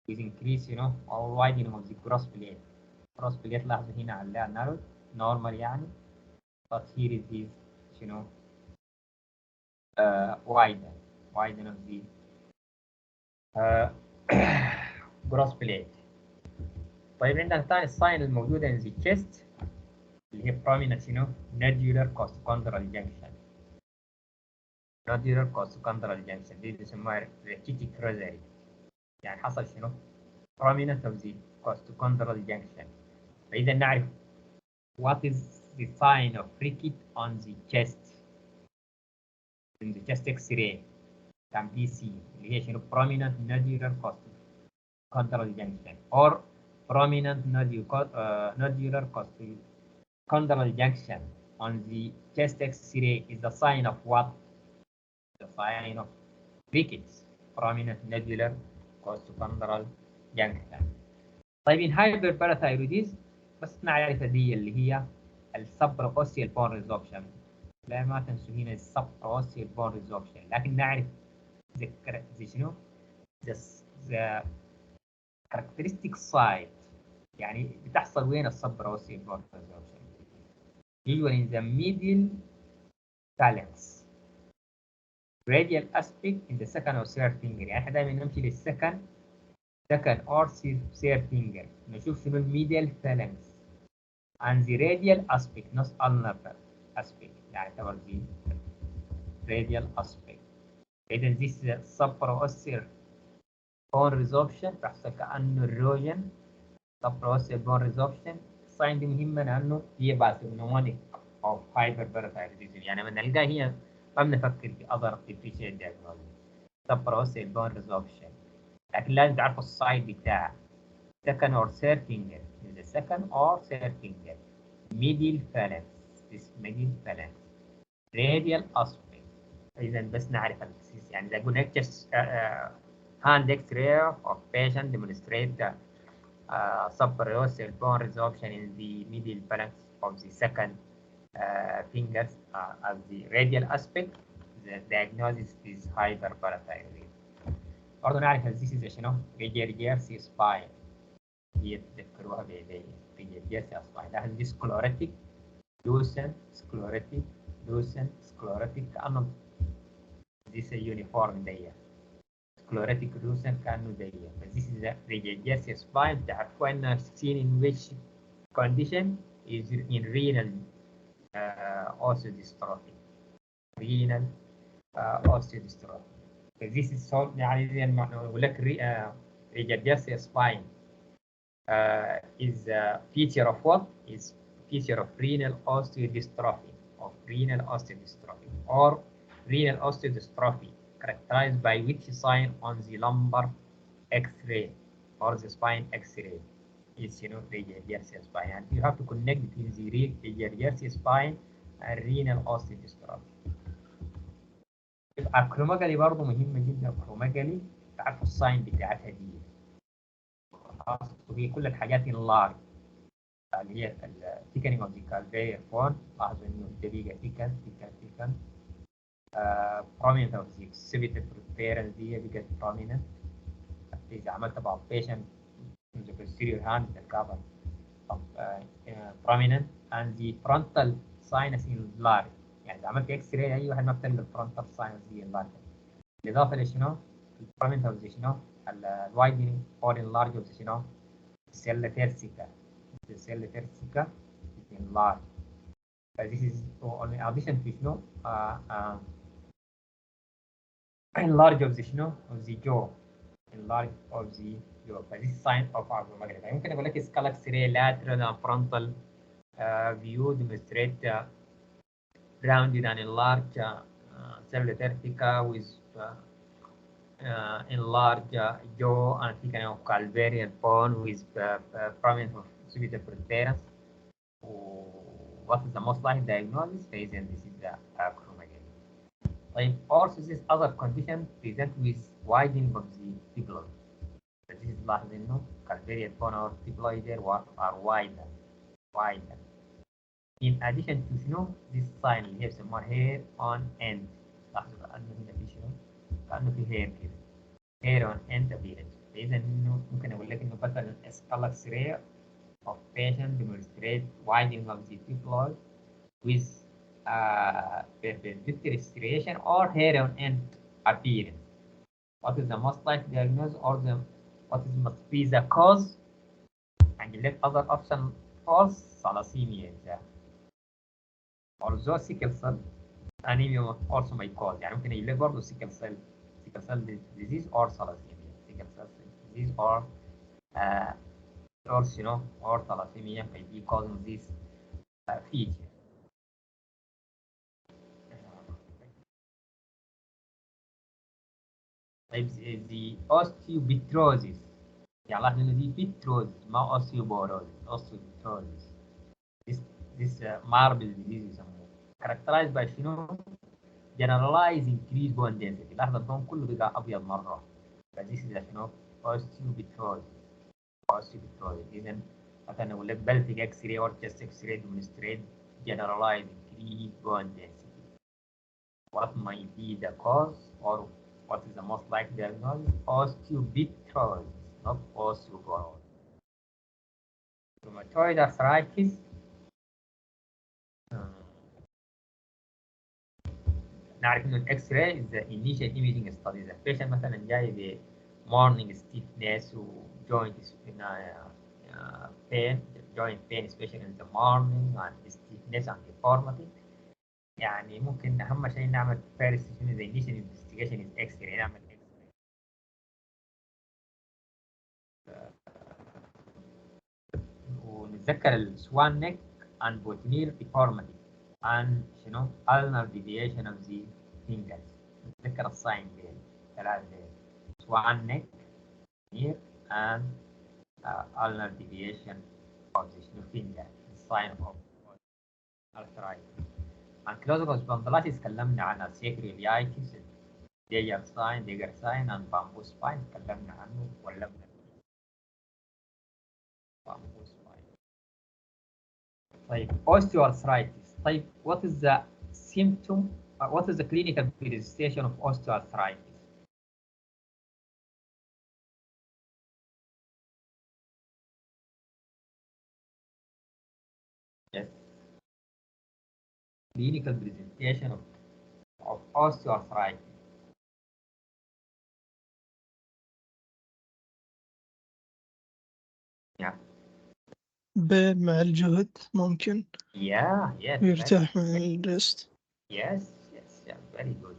with increase or widening of the cross plate لاحظوا هنا على narrow normal يعني but here it is widen of the gross plate. طيب عندنا ثاني الساين الموجودة in the chest اللي هي prominent nodular costochondral junction. nodular costochondral junction دي بيسموها reticular rosary يعني حصل prominent of the costochondral junction. فإذا نعرف what is the sign of ricket on the chest in the chest X-ray can be seen اللي هي prominent nodular costochondral junction or prominent nodular costochondral junction on the chest X-ray is the sign of what? The sign of rickets. Prominent nodular costochondral junction. طيب in hyperparathyroidism بس نعرف دي اللي هي السبراوسيال بون ريزوربشن. لا ما تنسوا هنا السبراوسيال بون ريزوربشن لكن نعرف شنو؟ the characteristic site يعني بتحصل وين السبراوسيال بون ريزوربشن؟ usually in the middle phalanx. radial aspect in the second or third finger يعني احنا دايما نمشي للسكند or third finger نشوف شنو الميديال phalanx and the radial aspect not ulnar aspect يعني تعتبر دي radial aspect. إذا this is supraocular bone resorption تحصل كأنه erosion supraocular bone resorption. الساين دي مهمة لأنه هي باثوجنومونيك أو hyperparathyroidism يعني لما نلقاها هي ما بنفكر في other differential diagnosis supraocular bone resorption لكن لازم تعرفوا الساين بتاعها second or third finger is the second or third finger middle phalanx this middle phalanx radial aspect. إذا بس نعرف الأساس يعني إذا قلنا just hand X-ray of patient demonstrate the subperiosteal bone resorption in the middle phalanx of the second fingers as the radial aspect. The diagnosis is hyperparathyroidism. برضه نعرف الديسيز شنو؟ ريجيرسي سباين هي تذكروها ريجيرسي سباين. ده دي سكلوريتيك لوسن سكلوريتيك لوسن سكلوريتيك كأنه ديس يونيفورم دي سكلوريتيك لوسن كأنه دي. بس this is a ريجيرسي سباين. تعرفوا إنه seen in which condition is in renal osteodystrophy. renal osteodystrophy. This is so يعني زي ما بقول لك ريجيرسي سباين is a feature of what? Is feature of renal osteodystrophy or renal osteodystrophy characterized by which sign on the lumbar X-ray or the spine X-ray is radial spine, and you have to connect between the radial spine and renal osteodystrophy. الكروماجالي برضه مهمة جدا. الكروماجالي تعرفوا الساين بتاعتها دي وهي كل الحاجات اللارج اللي هي الثيكنينج اوف ذا كالفير فون. لاحظوا انه الدقيقة ثيكن prominent of the exhibited preference دي بقت prominent. إذا عملت palpation in the posterior hand تلقاها prominent and the frontal sinus enlarged. يعني إذا عملت إكس راي أي واحد ما بتلقى الفرونتال ساينس دي enlarged. بالإضافة لشنو؟ البروميننت أوف شنو؟ الوايدنينج أور enlarged أوف شنو؟ السيل فيرسيكا. السيل فيرسيكا is enlarged. This is in addition to شنو؟ enlarge of the شنو؟ of the jaw. enlarge of the jaw. This is sign of acromegaly. يمكن أقول لك skull X-ray lateral and frontal view demonstrate rounded and enlarged cellular vertica with enlarged jaw and thickening of calvarian bone with prominence of occipital protuberance. What is the most likely diagnosis? Then this is the acromegaly. طيب, also this other condition present with widening of the fibula. This is لاحظ إنه calvarian bone or fibula are wider. In addition to شنو this sign اللي هي بيسموها hair on end. لاحظوا كأنه هنا في شنو؟ كأنه في hair كده. hair on end appearance. فإذا إنه ممكن أقول لك إنه مثلا skull X-ray of patient demonstrate widening of the fibula with perpendicular striation or hair on end appearance. What is the most likely diagnosis or what must be the cause? And let other option false thalassemia. Although sickle cell anemia also may cause. يعني ممكن يجيب لك برضه sickle cell disease or thalassemia. sickle cell disease or or thalassemia may be causing this feature. طيب the osteopetrosis. يعني لاحظ إنه دي petrosis ما osteoporosis. osteopetrosis. This marble disease يسموه. Characterized by شنو؟ generalized increased bone density. لاحظ البون كله بقى أبيض مرة. فدي شنو؟ osteopetrosis. إذا مثلا أقول لك pelvic X-ray or chest X-ray demonstrate generalized increased bone density. What might be the cause or what is the most likely diagnosis? Osteopetrosis, not osteoporosis. Rheumatoid arthritis. نعرف إنه الإكس راي is the initial imaging study. إذا patient مثلا جاي ب morning stiffness و joint pain, joint pain especially in the morning and stiffness and deformity. يعني ممكن أهم شيء نعمل first the initial investigation is X-ray. نعمل X-ray. ونتذكر السوان neck and botanier deformity and شنو ulnar deviation of the fingers. نتذكر الساين دي ثلاثة دي swan neck near and ulnar deviation of the finger. sign of arthritis. ankylosing spondylitis تكلمنا عنها. sacroiliitis ديجر ساين and bamboo spine تكلمنا عنه ولا bamboo spine. طيب osteoarthritis. طيب what is the symptom what is the clinical presentation of osteoarthritis? Yes. Clinical presentation of osteoarthritis. Yeah. بين مع الجهد ممكن Yes. يرتاح مع الريست. Yes. Very good.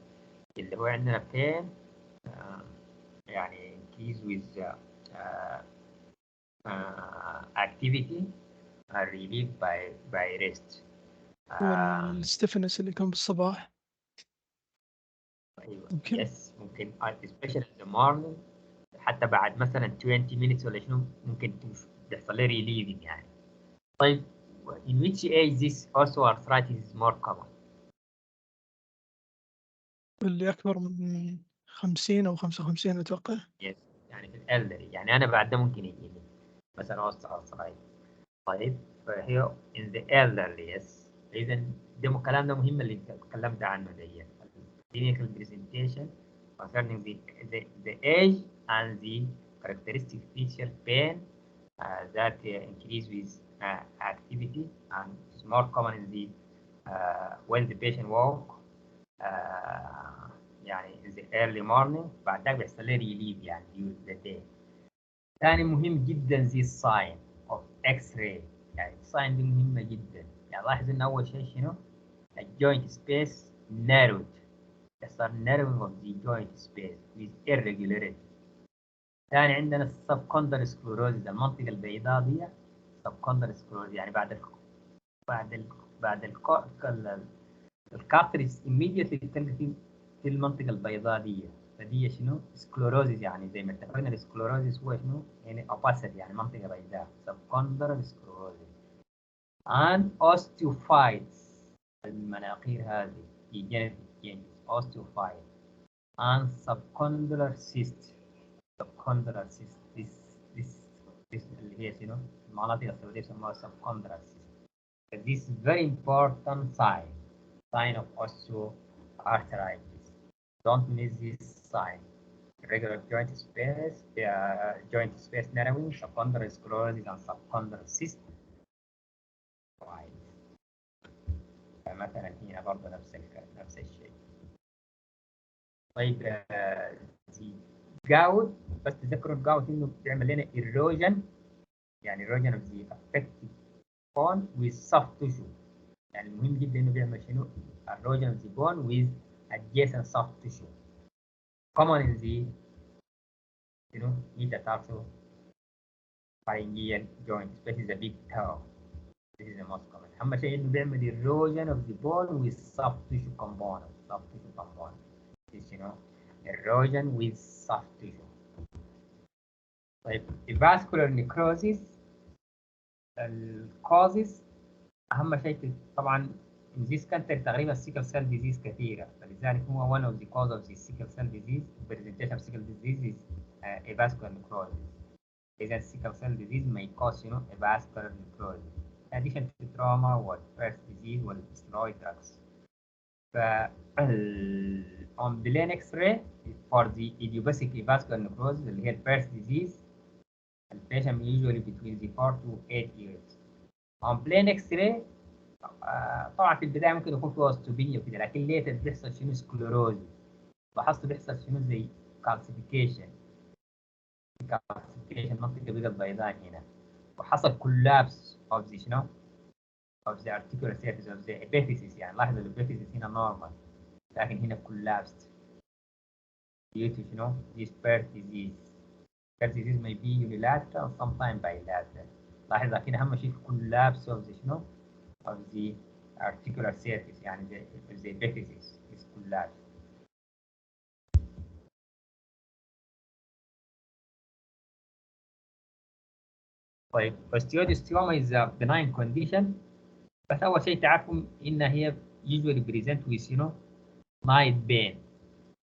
اللي هو عندنا pain يعني increase with activity are relieved by rest. والستيفنس اللي يكون بالصباح أيوة. ممكن. Yes ممكن especially in the morning حتى بعد مثلا 20 minutes ولا شنو ممكن تحصل له relieving يعني. طيب in which age this osteoarthritis is more common? اللي أكبر من 50 أو 55 أتوقع. Yes يعني في الالدري يعني أنا بعد ده ممكن يجيني مثلا osteoarthritis. طيب فهي in the elderly yes. إذا ده الكلام ده مهم اللي تكلمت عنه ده clinical presentation concerning the age and the characteristic feature pain that increase with activity and is more common in the when the patient walk يعني in the early morning بعد ذلك بيحصل له relief يعني during the day. ثاني مهم جدا زي الساين of X-ray يعني الساين دي مهمة جدا يعني لاحظ إن أول شيء شنو الجوينت سبيس narrowed يحصل narrowing of the joint space with irregularity. ثاني عندنا السبكوندر سكلوروزيس المنطقة البيضاء دي سبكوندر سكلوروزيس يعني بعد الكارتريج immediately بتلقى في المنطقة البيضاء دي فدي شنو سكلوروزيس يعني زي ما اتفقنا السكلوروزيس هو شنو يعني opacity يعني منطقة بيضاء سبكوندر سكلوروزيس and osteophytes المناقير هذه degenerative changes osteophytes and subcondylar cyst subcondylar cyst this اللي هي شنو المناطق السوداء يسموها subcondylar cyst. This is very important sign of osteoarthritis. Don't miss this sign. Irregular joint space narrowing, subcondylar sclerosis and subcondylar cyst. مثلا هنا برضه نفس الشيء. طيب جاود بس تذكروا الجاود انه بيعمل لنا erosion يعني erosion of the affected bone with soft tissue يعني المهم جدا انه بيعمل شنو erosion of the bone with adjacent soft tissue common in the metatarsal pharyngeal joint especially the big toe. This is the most common. أهم شيء إنه بيعمل erosion of the bone with soft tissue component. This erosion with soft tissue. طيب vascular necrosis الكوزز أهم شيء طبعا in this country تقريبا sickle cell disease كثيرة فلذلك هو one of the cause of the sickle cell disease presentation of sickle disease is a vascular necrosis. إذا sickle cell disease may cause a vascular necrosis. In addition to trauma والbirth disease والsteroid drugs. On plain X-ray for the idiopathic vascular necrosis اللي هي birth disease the patient usually between the 4 to 8 years. On plain X-ray طبعا في البداية ممكن يكون في اوستوبينيا وكده لكن ليتر بيحصل شنو سكلوروزي لاحظت بيحصل شنو زي calcification منطقة بيضاء البيضاء هنا وحصل collapse of the شنو of the articular surface of the epiphysis يعني لاحظ الابيفيسيس هنا normal لكن هنا collapsed due to this birth disease. Birth disease may be unilateral sometimes bilateral. لاحظ لكن أهم شيء collapse of the of the articular surface يعني the epiphysis is collapsed. طيب osteodystroma is a benign condition بس أول شيء تعرفوا إن هي usually present with night pain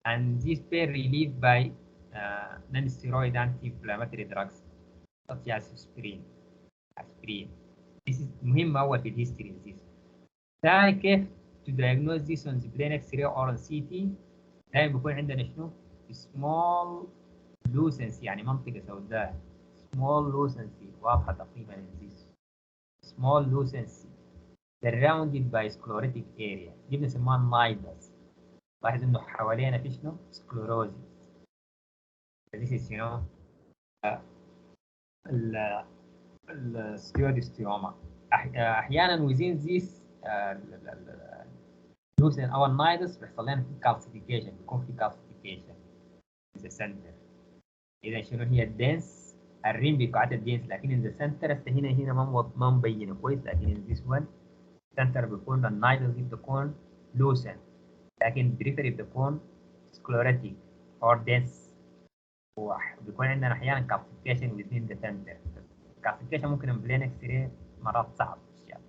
and this pain relieved by non-steroid anti-inflammatory drugs such as aspirin. This is مهم أول في الهيستوري ديزيز. ثاني كيف to diagnose this on the plain X-ray or on CT دايما بيكون عندنا شنو؟ small lucency يعني منطقة سوداء. small lucency واضحة تقريبا this. small lucency surrounded by sclerotic area دي بنسموها نايدس. لاحظ انه حوالينا في شنو؟ سكلوروزيس. this is السكيودستيوما. احيانا within this لوسين او النايدس بيحصل لنا في كالسيفيكيشن، بيكون في كالسيفيكيشن in the center. اذا شنو هي الدنس؟ الريم بيقعد الدنس، لكن in the center هنا ما مبينه كويس، لكن in this one center بيكون النايدس دي بتكون لوسين، لكن بريفري بتكون سكلوريتيك or dense. وبيكون عندنا احيانا calcification within the center. calcification ممكن in plain X-ray مرات صعب يعني.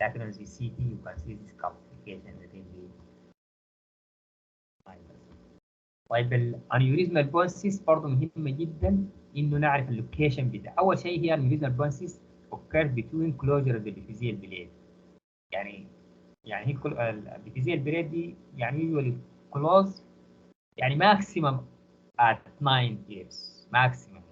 لكن in the CT you can see this calcification within the nidus. طيب الانيوريزمال بونسيس برضه مهمه جدا انه نعرف اللوكيشن بتاع. اول شيء هي الانيوريزمال بونسيس occurs between closure of the epiphyseal blade. يعني هي الابيفيزيال بليد دي يعني usually close يعني maximum at 9 years maximum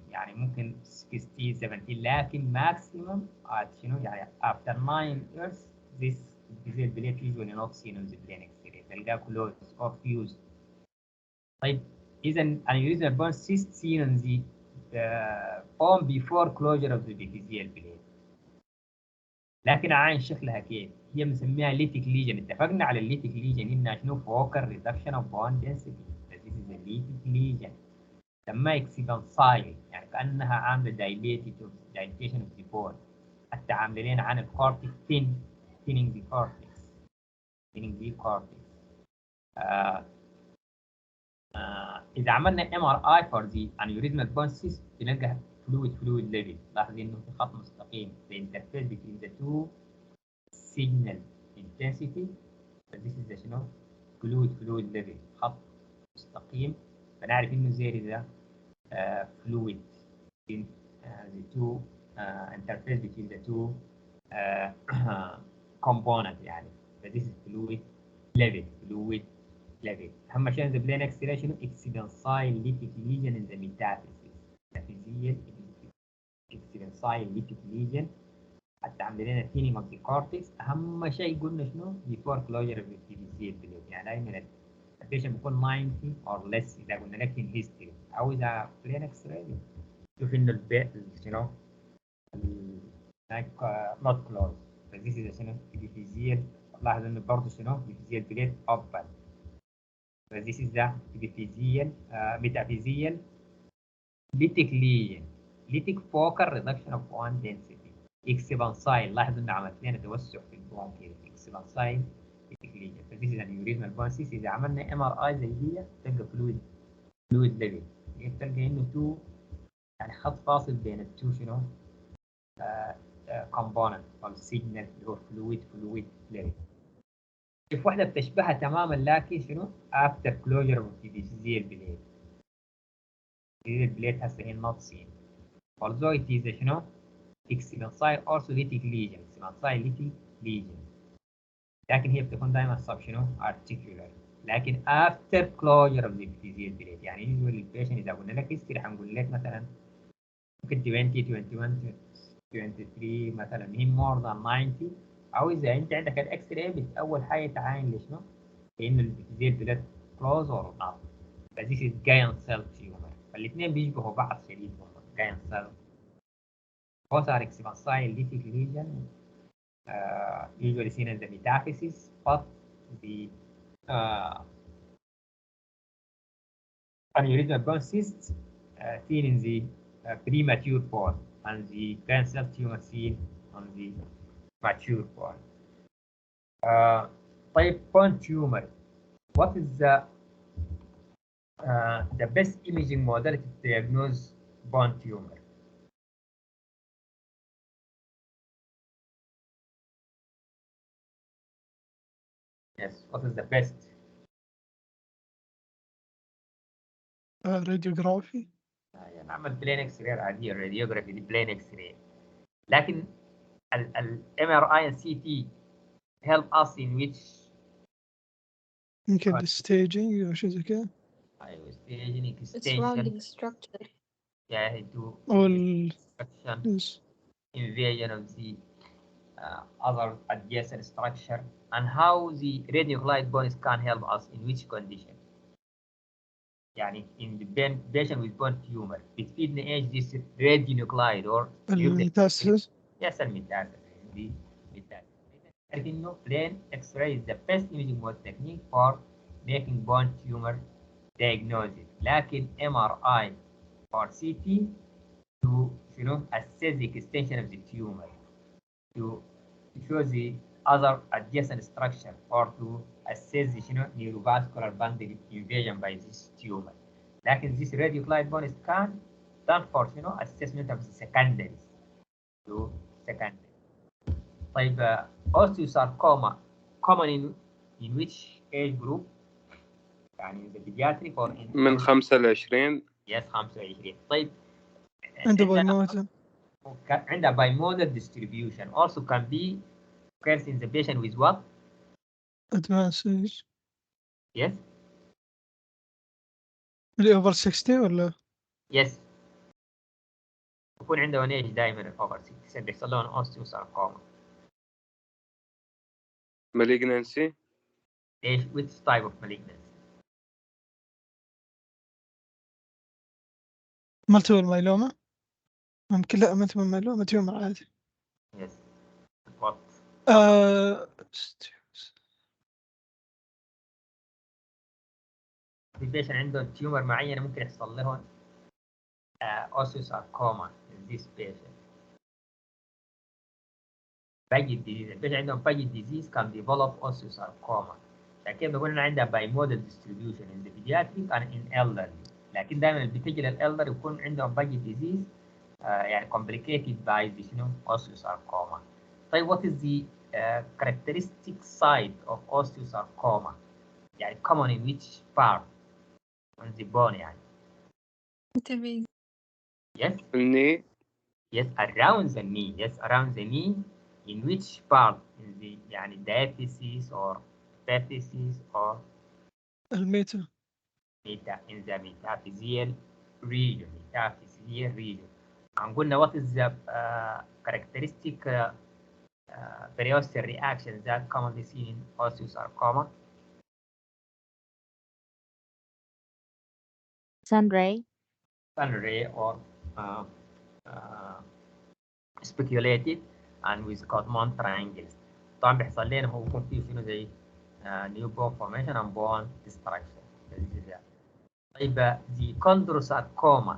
يعني ممكن 16 17 لكن maximum at شنو يعني after 9 years this epiphyseal blade usually not seen on the plain X-ray. تلقاه closed or fused. طيب إذا aneurysmal bone cyst seen on the bone before closure of the epiphyseal blade. لكن عين شكلها كيف؟ هي بنسميها ليتيك ليجن. اتفقنا على الليتيك ليجن انها شنو؟ فوكال ريدكشن اوف بون دنسيتي. This is the ليتيك ليجن. سماها اكسيبانسايل يعني كانها عامله دايليتيشن اوف ذا بون. حتى عامله لنا عن الكورتكس ثينينج ذا كورتكس. اذا عملنا MRI for the aneurysmal bone cyst بنلقى fluid level. لاحظ انه في خط مستقيم the interface between the two signal intensity. this is the شنو؟ fluid level خط مستقيم. فنعرف انه زي ده fluid in the two interface between the two component يعني. this is fluid level. اهم شيء the plain X-ray شنو؟ extensile lytic lesion in the metaphyseal. extensile lytic lesion حتى عاملين لنا ثينينج اوف ذا كورتكس. اهم شيء قلنا شنو؟ بيفور كلوجر اوف الابيفيزيال بليد. يعني دايما البيشنت بيكون 90 اور ليس اذا قلنا لك ان هيستوري او اذا بلين اكس راي شوف انه شنو هناك نوت كلوز. فذيس اذا شنو؟ الابيفيزيال. لاحظ انه برضه شنو؟ الابيفيزيال بليد اوبن. فذيس اذا الابيفيزيال ميتافيزيال ليتيك ليجن ليتيك فوكال ريدكشن اوف بون دنسيتي. اكسبانسايل. لاحظ انه عملت لنا توسع في البون كده. اكسبانسايل ليجن. فدي is an aneurysmal bone cyst. اذا عملنا MRI زي دي تلقى فلويد ليفل. تلقى انه تو يعني خط فاصل بين التو شنو؟ كومبوننت او السيجنال اللي هو فلويد ليفل. شوف واحده بتشبهها تماما لكن شنو؟ after closure of the epiphyseal blade. الابيفيزيال بليد هسه هي not seen. although it is a شنو؟ extensile ortholytic lesion. extensile lytic lesion. لكن هي بتكون دائما صاب شنو؟ articular. لكن after closure of the epiphyseal blade. يعني usually البيشنت اذا قلنا لك history حنقول لك مثلا ممكن 20 21 23 مثلا هي more than 90. او اذا انت عندك الاكس راي اول حاجه تعاين لشنو؟ لانه الابيفيزيال بليد close or not. فذيس is giant cell tumor. فالاثنين بيشبهوا بعض شديد. giant cell both are expansile lytic lesion usually seen as the metaphysis, but the aneurysmal bone cysts seen in the premature form and the giant cell tumor seen on the mature form. طيب bone tumor, what is the best imaging modality to diagnose bone tumor? Yes, what is the best راديوغرافي. نعمل بلين اكس راي عادية، الراديوجرافي دي بلين اكس راي. لكن الام ار اي and CT help us in which يمكن الستيجنج أو شيء زي كذا. أيوة staging It's extension rounding structure. yeah to أو destruction yes. invasion of the other adjacent structure and how the radionuclide bonds can help us in which condition. يعني in the patient with bone tumor بتفيدنا ايش this radionuclide or الميتاسيس. yes الميتاسيس دي ميتاسيس. عارف انه plain X-ray is the best imaging mode technique for making bone tumor diagnosis. لكن MRI or CT to assess the extension of the tumor to show the other adjacent structure or to assess the neurovascular bundle invasion by this tumor. لكن this radionuclide bone scan done for assessment of the secondaries to secondary. طيب osteosarcoma common in which age group؟ يعني the pediatric or in من 5 ل 20. yes 25. طيب عنده بايموزن. عندها bimodal distribution also can be occurs in the patient with what؟ ادفانسز. yes اللي اوفر 60 ولا؟ yes يكون عنده ايش دائما اوفر 60 بيحصل لهم osteosarcoma. malignancy. ايش which type of malignancy؟ مالتيبل مايلوما. ممكن لا مالتيبل مايلوما تيومر عادي. yes what في patient عندهم تيومر معينه ممكن يحصل لهم osteosarcoma in this patient. باجي disease البيشنت عندهم باجي disease can develop osteosarcoma. عشان كده بقول عندها bimodal distribution in the pediatric and in elderly. لكن دائما اللي بتيجي للالدر يكون عندهم باجي disease يعني complicated by the osteosarcoma. طيب what is the characteristic site of osteosarcoma؟ يعني common in which part on the bone يعني؟ Intervene. Yes knee. yes around the knee. Yes around the knee in which part in the يعني diaphysis or epiphysis or الميتا. in the metaphyseal region. Metaphyseal region. And قلنا what is the characteristic periosteal reactions that commonly seen in osteosarcoma? Sun ray. Sun ray or speculated and with Codman triangles. طبعا بيحصل لنا هو يكون فيه شنو زي new bone formation and bone destruction. طيب the chondrosarcoma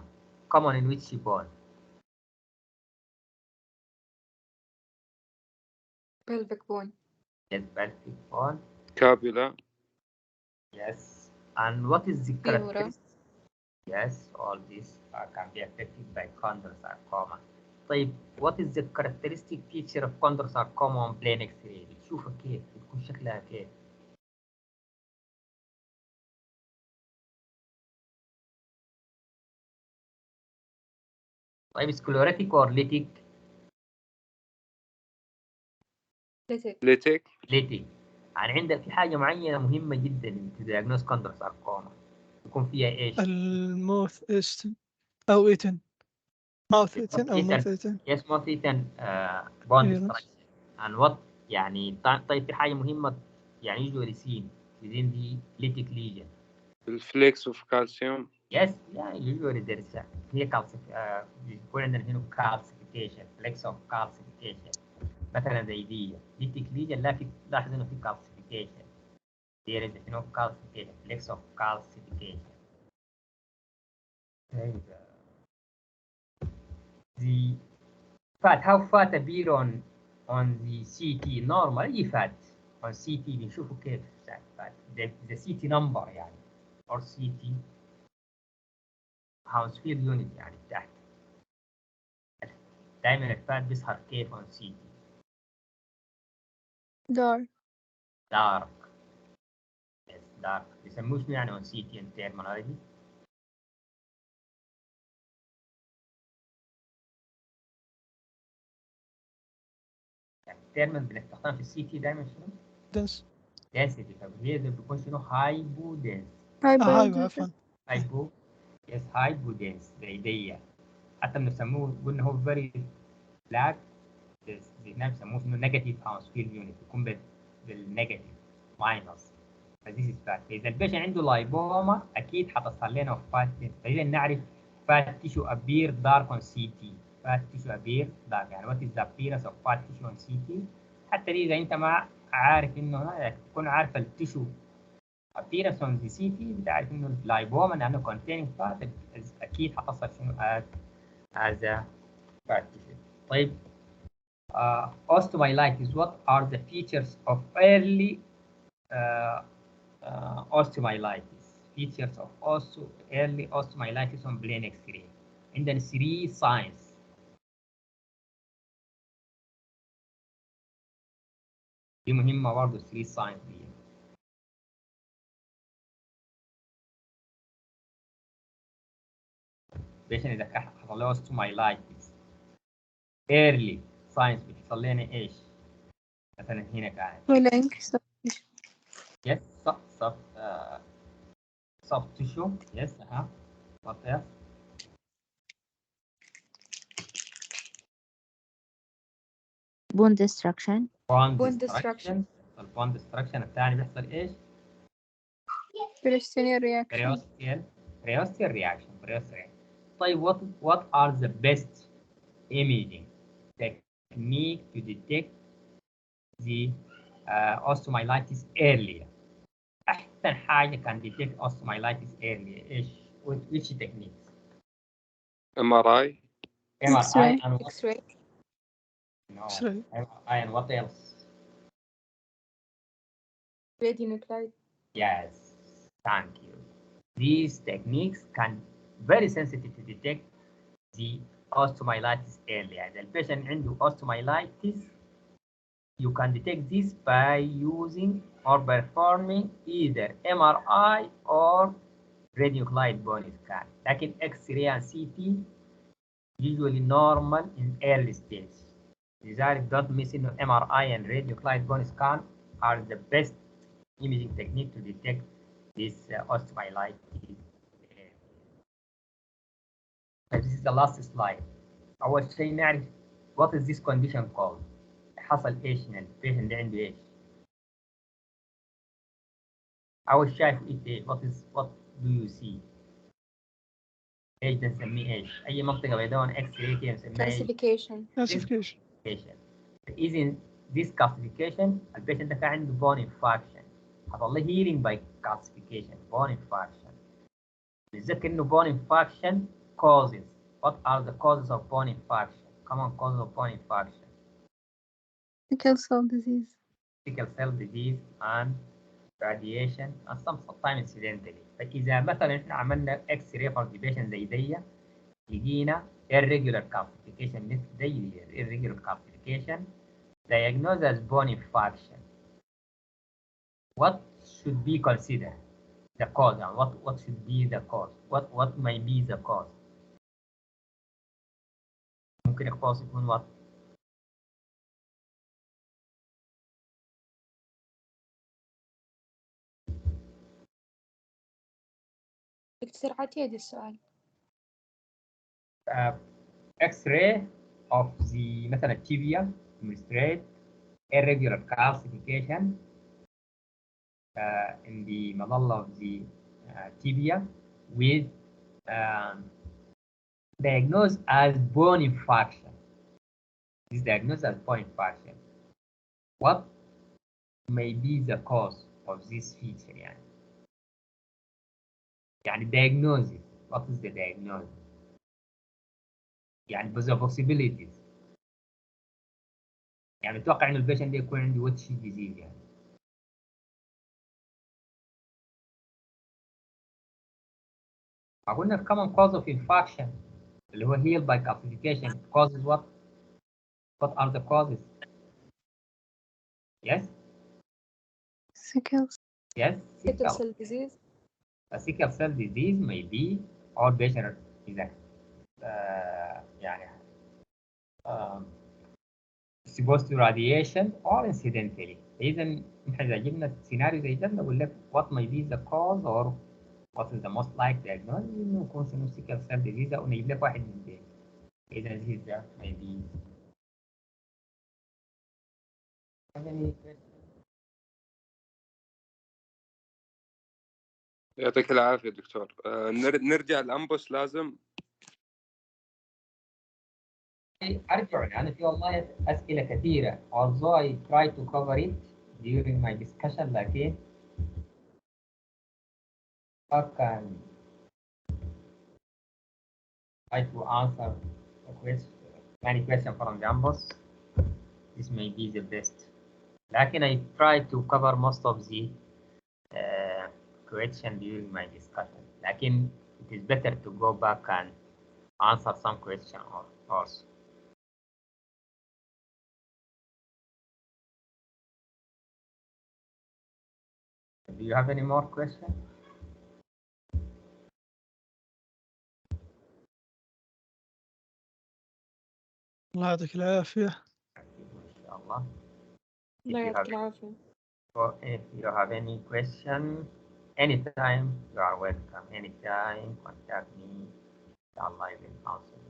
common in which bone؟ Pelvic bone. Yes, pelvic bone. Scapula. Yes. And what is the Femora. characteristic? Yes, all these can be affected by chondrosarcoma. طيب what is the characteristic feature of chondrosarcoma on plain X-ray؟ بتشوفها كيف؟ بتكون شكلها كيف؟ طيب sclerotic or lytic؟ Lytic. lytic. lytic. يعني عندك في حاجة معينة مهمة جدا to diagnose chondrosarcoma يكون فيها ايش؟ الموث ايستن او ايتن. ماوث ايتن او موث ايتن. yes mouth eaten bone Yes. destruction. and what يعني طيب في حاجة مهمة يعني usually seen within the lytic lesion. الفليكس اوف كالسيوم. yes yeah usually there is هي بيكون عندنا هنا calcification flex of calcification مثلا زي دي lytic lesion لاحظ انه في calcification. there is calcification flex of calcification. the fat how fat appear on the CT normal اي fat on CT بنشوفه كيف fat the CT number يعني or CT Hounsfield unit يعني تحت دائما الفات بيظهر كيف on CT؟ Dark. dark. yes dark. بيسموه شنو يعني on CT in terminology؟ التيرمز بنستخدمها في السي تي دايما شنو؟ دنس. density. طب هي ده بيكون شنو؟ هايبودنس. هايبو عفوا. هايبو يس هايبودنس زي دي. حتى بنسموه قلنا هو فيري بلاك، هناك بيسموه شنو؟ نيجاتيف هاوسفيلد يونت، يكون بالنيجاتيف ماينس. فديس از فات. فاذا البيشنت عنده لايبوما اكيد حتصل لنا وفات. فاذا نعرف فات تيشو ابير دارك اون سي تي. فات تيشو ابير دارك يعني وات از ذا ابيرنس اوف فات تيشو اون سي تي. حتى اذا انت ما عارف انه تكون عارف التيشو appearance on the CT بتعرف انه اللايبوما لانه containing fat اكيد حتصل شنو as a fat tissue. طيب osteomyelitis, what are the features of early osteomyelitis? Features of early osteomyelitis on plain X-ray. عندنا 3 signs. دي مهمة برضه 3 signs دي. بيشن اذا كان حصل له osteomyelitis early signs بتحصل لنا ايش؟ مثلا هنا كان yes soft tissue yes what else؟ bone destruction. Bone destruction. البون ديستراكشن الثاني بيحصل ايش؟ Periosteal reaction. Periosteal reaction. طيب what are the best imaging technique to detect the osteomyelitis earlier؟ احسن حاجه كان detect osteomyelitis earlier ايش؟ which techniques؟ MRI. MRI and what? X-ray. No. X-ray. MRI and what else? Radionuclide. Yes, thank you. These techniques can very sensitive to detect the osteomyelitis early. إذا البيشنت عنده osteomyelitis, you can detect this by using or performing either MRI or radionuclide bone scan. لكن X-ray and CT usually normal in early stage. لذلك don't miss إنه MRI and radionuclide bone scan are the best imaging technique to detect this osteomyelitis. This is the last slide. أول شيء نعرف what is this condition called؟ حصل إيش من البيشنت ده عنده إيش؟ أول شايف إيه؟ what do you see؟ إيش ده نسميه إيش؟ أي منطقة بيدون إكس راي كده نسميها إيش؟ Calcification. Classification. إذا this calcification البيشنت ده كان عنده bone infarction. حصل له healing by calcification bone infarction. نتذكر إنه bone infarction causes. What are the causes of bone infarction? Common causes of bone infarction. Sickle cell disease. Sickle cell disease and radiation and sometimes incidentally. فإذا مثلا إحنا عملنا إكس راي فور ديبيشن زي دي لقينا irregular calcification مثل دي irregular calcification diagnosed as bone infarction. What should be considered the cause and what should be the cause? What may be the cause? ممكن الكوز يكون what؟ دكتور عطية السؤال. X-ray of the مثلا tibia demonstrate irregular calcification in the medulla of the tibia with diagnosed as bone infarction. This is diagnosed as bone infarction. What may be the cause of this feature يعني diagnosis. What is the diagnosis؟ يعني the possibilities. يعني اتوقع انه البيشنت ده يكون عنده واتش ديزيز يعني. قلنا common cause of infection اللي هو healed by calcification causes what? What are the causes? Yes? Sickle. Yes? Sickle cell disease. A sickle cell disease may be or patient is يعني exposed to radiation or incidentally. إذا إحنا إذا جبنا سيناريو زي ده نقول لك what may be the cause or what is the most likely diagnosis إنه يكون sickle cell disease ونجيب لك واحد من دول. إذا this is the maybe. Any question? يعطيك العافية دكتور. نرجع الأنبوس لازم. أرجع لأن في والله أسئلة كثيرة although I try to cover it during my discussion لكن I can try to answer a question, many questions from Jambos. This may be the best. لكن I try to cover most of the question during my discussion. لكن it is better to go back and answer some question also. Do you have any more questions? الله يعطيك العافية. إن شاء الله. الله يعطيك العافية. So if you have any question, anytime you are welcome. Anytime, contact me. Inshallah, I will answer.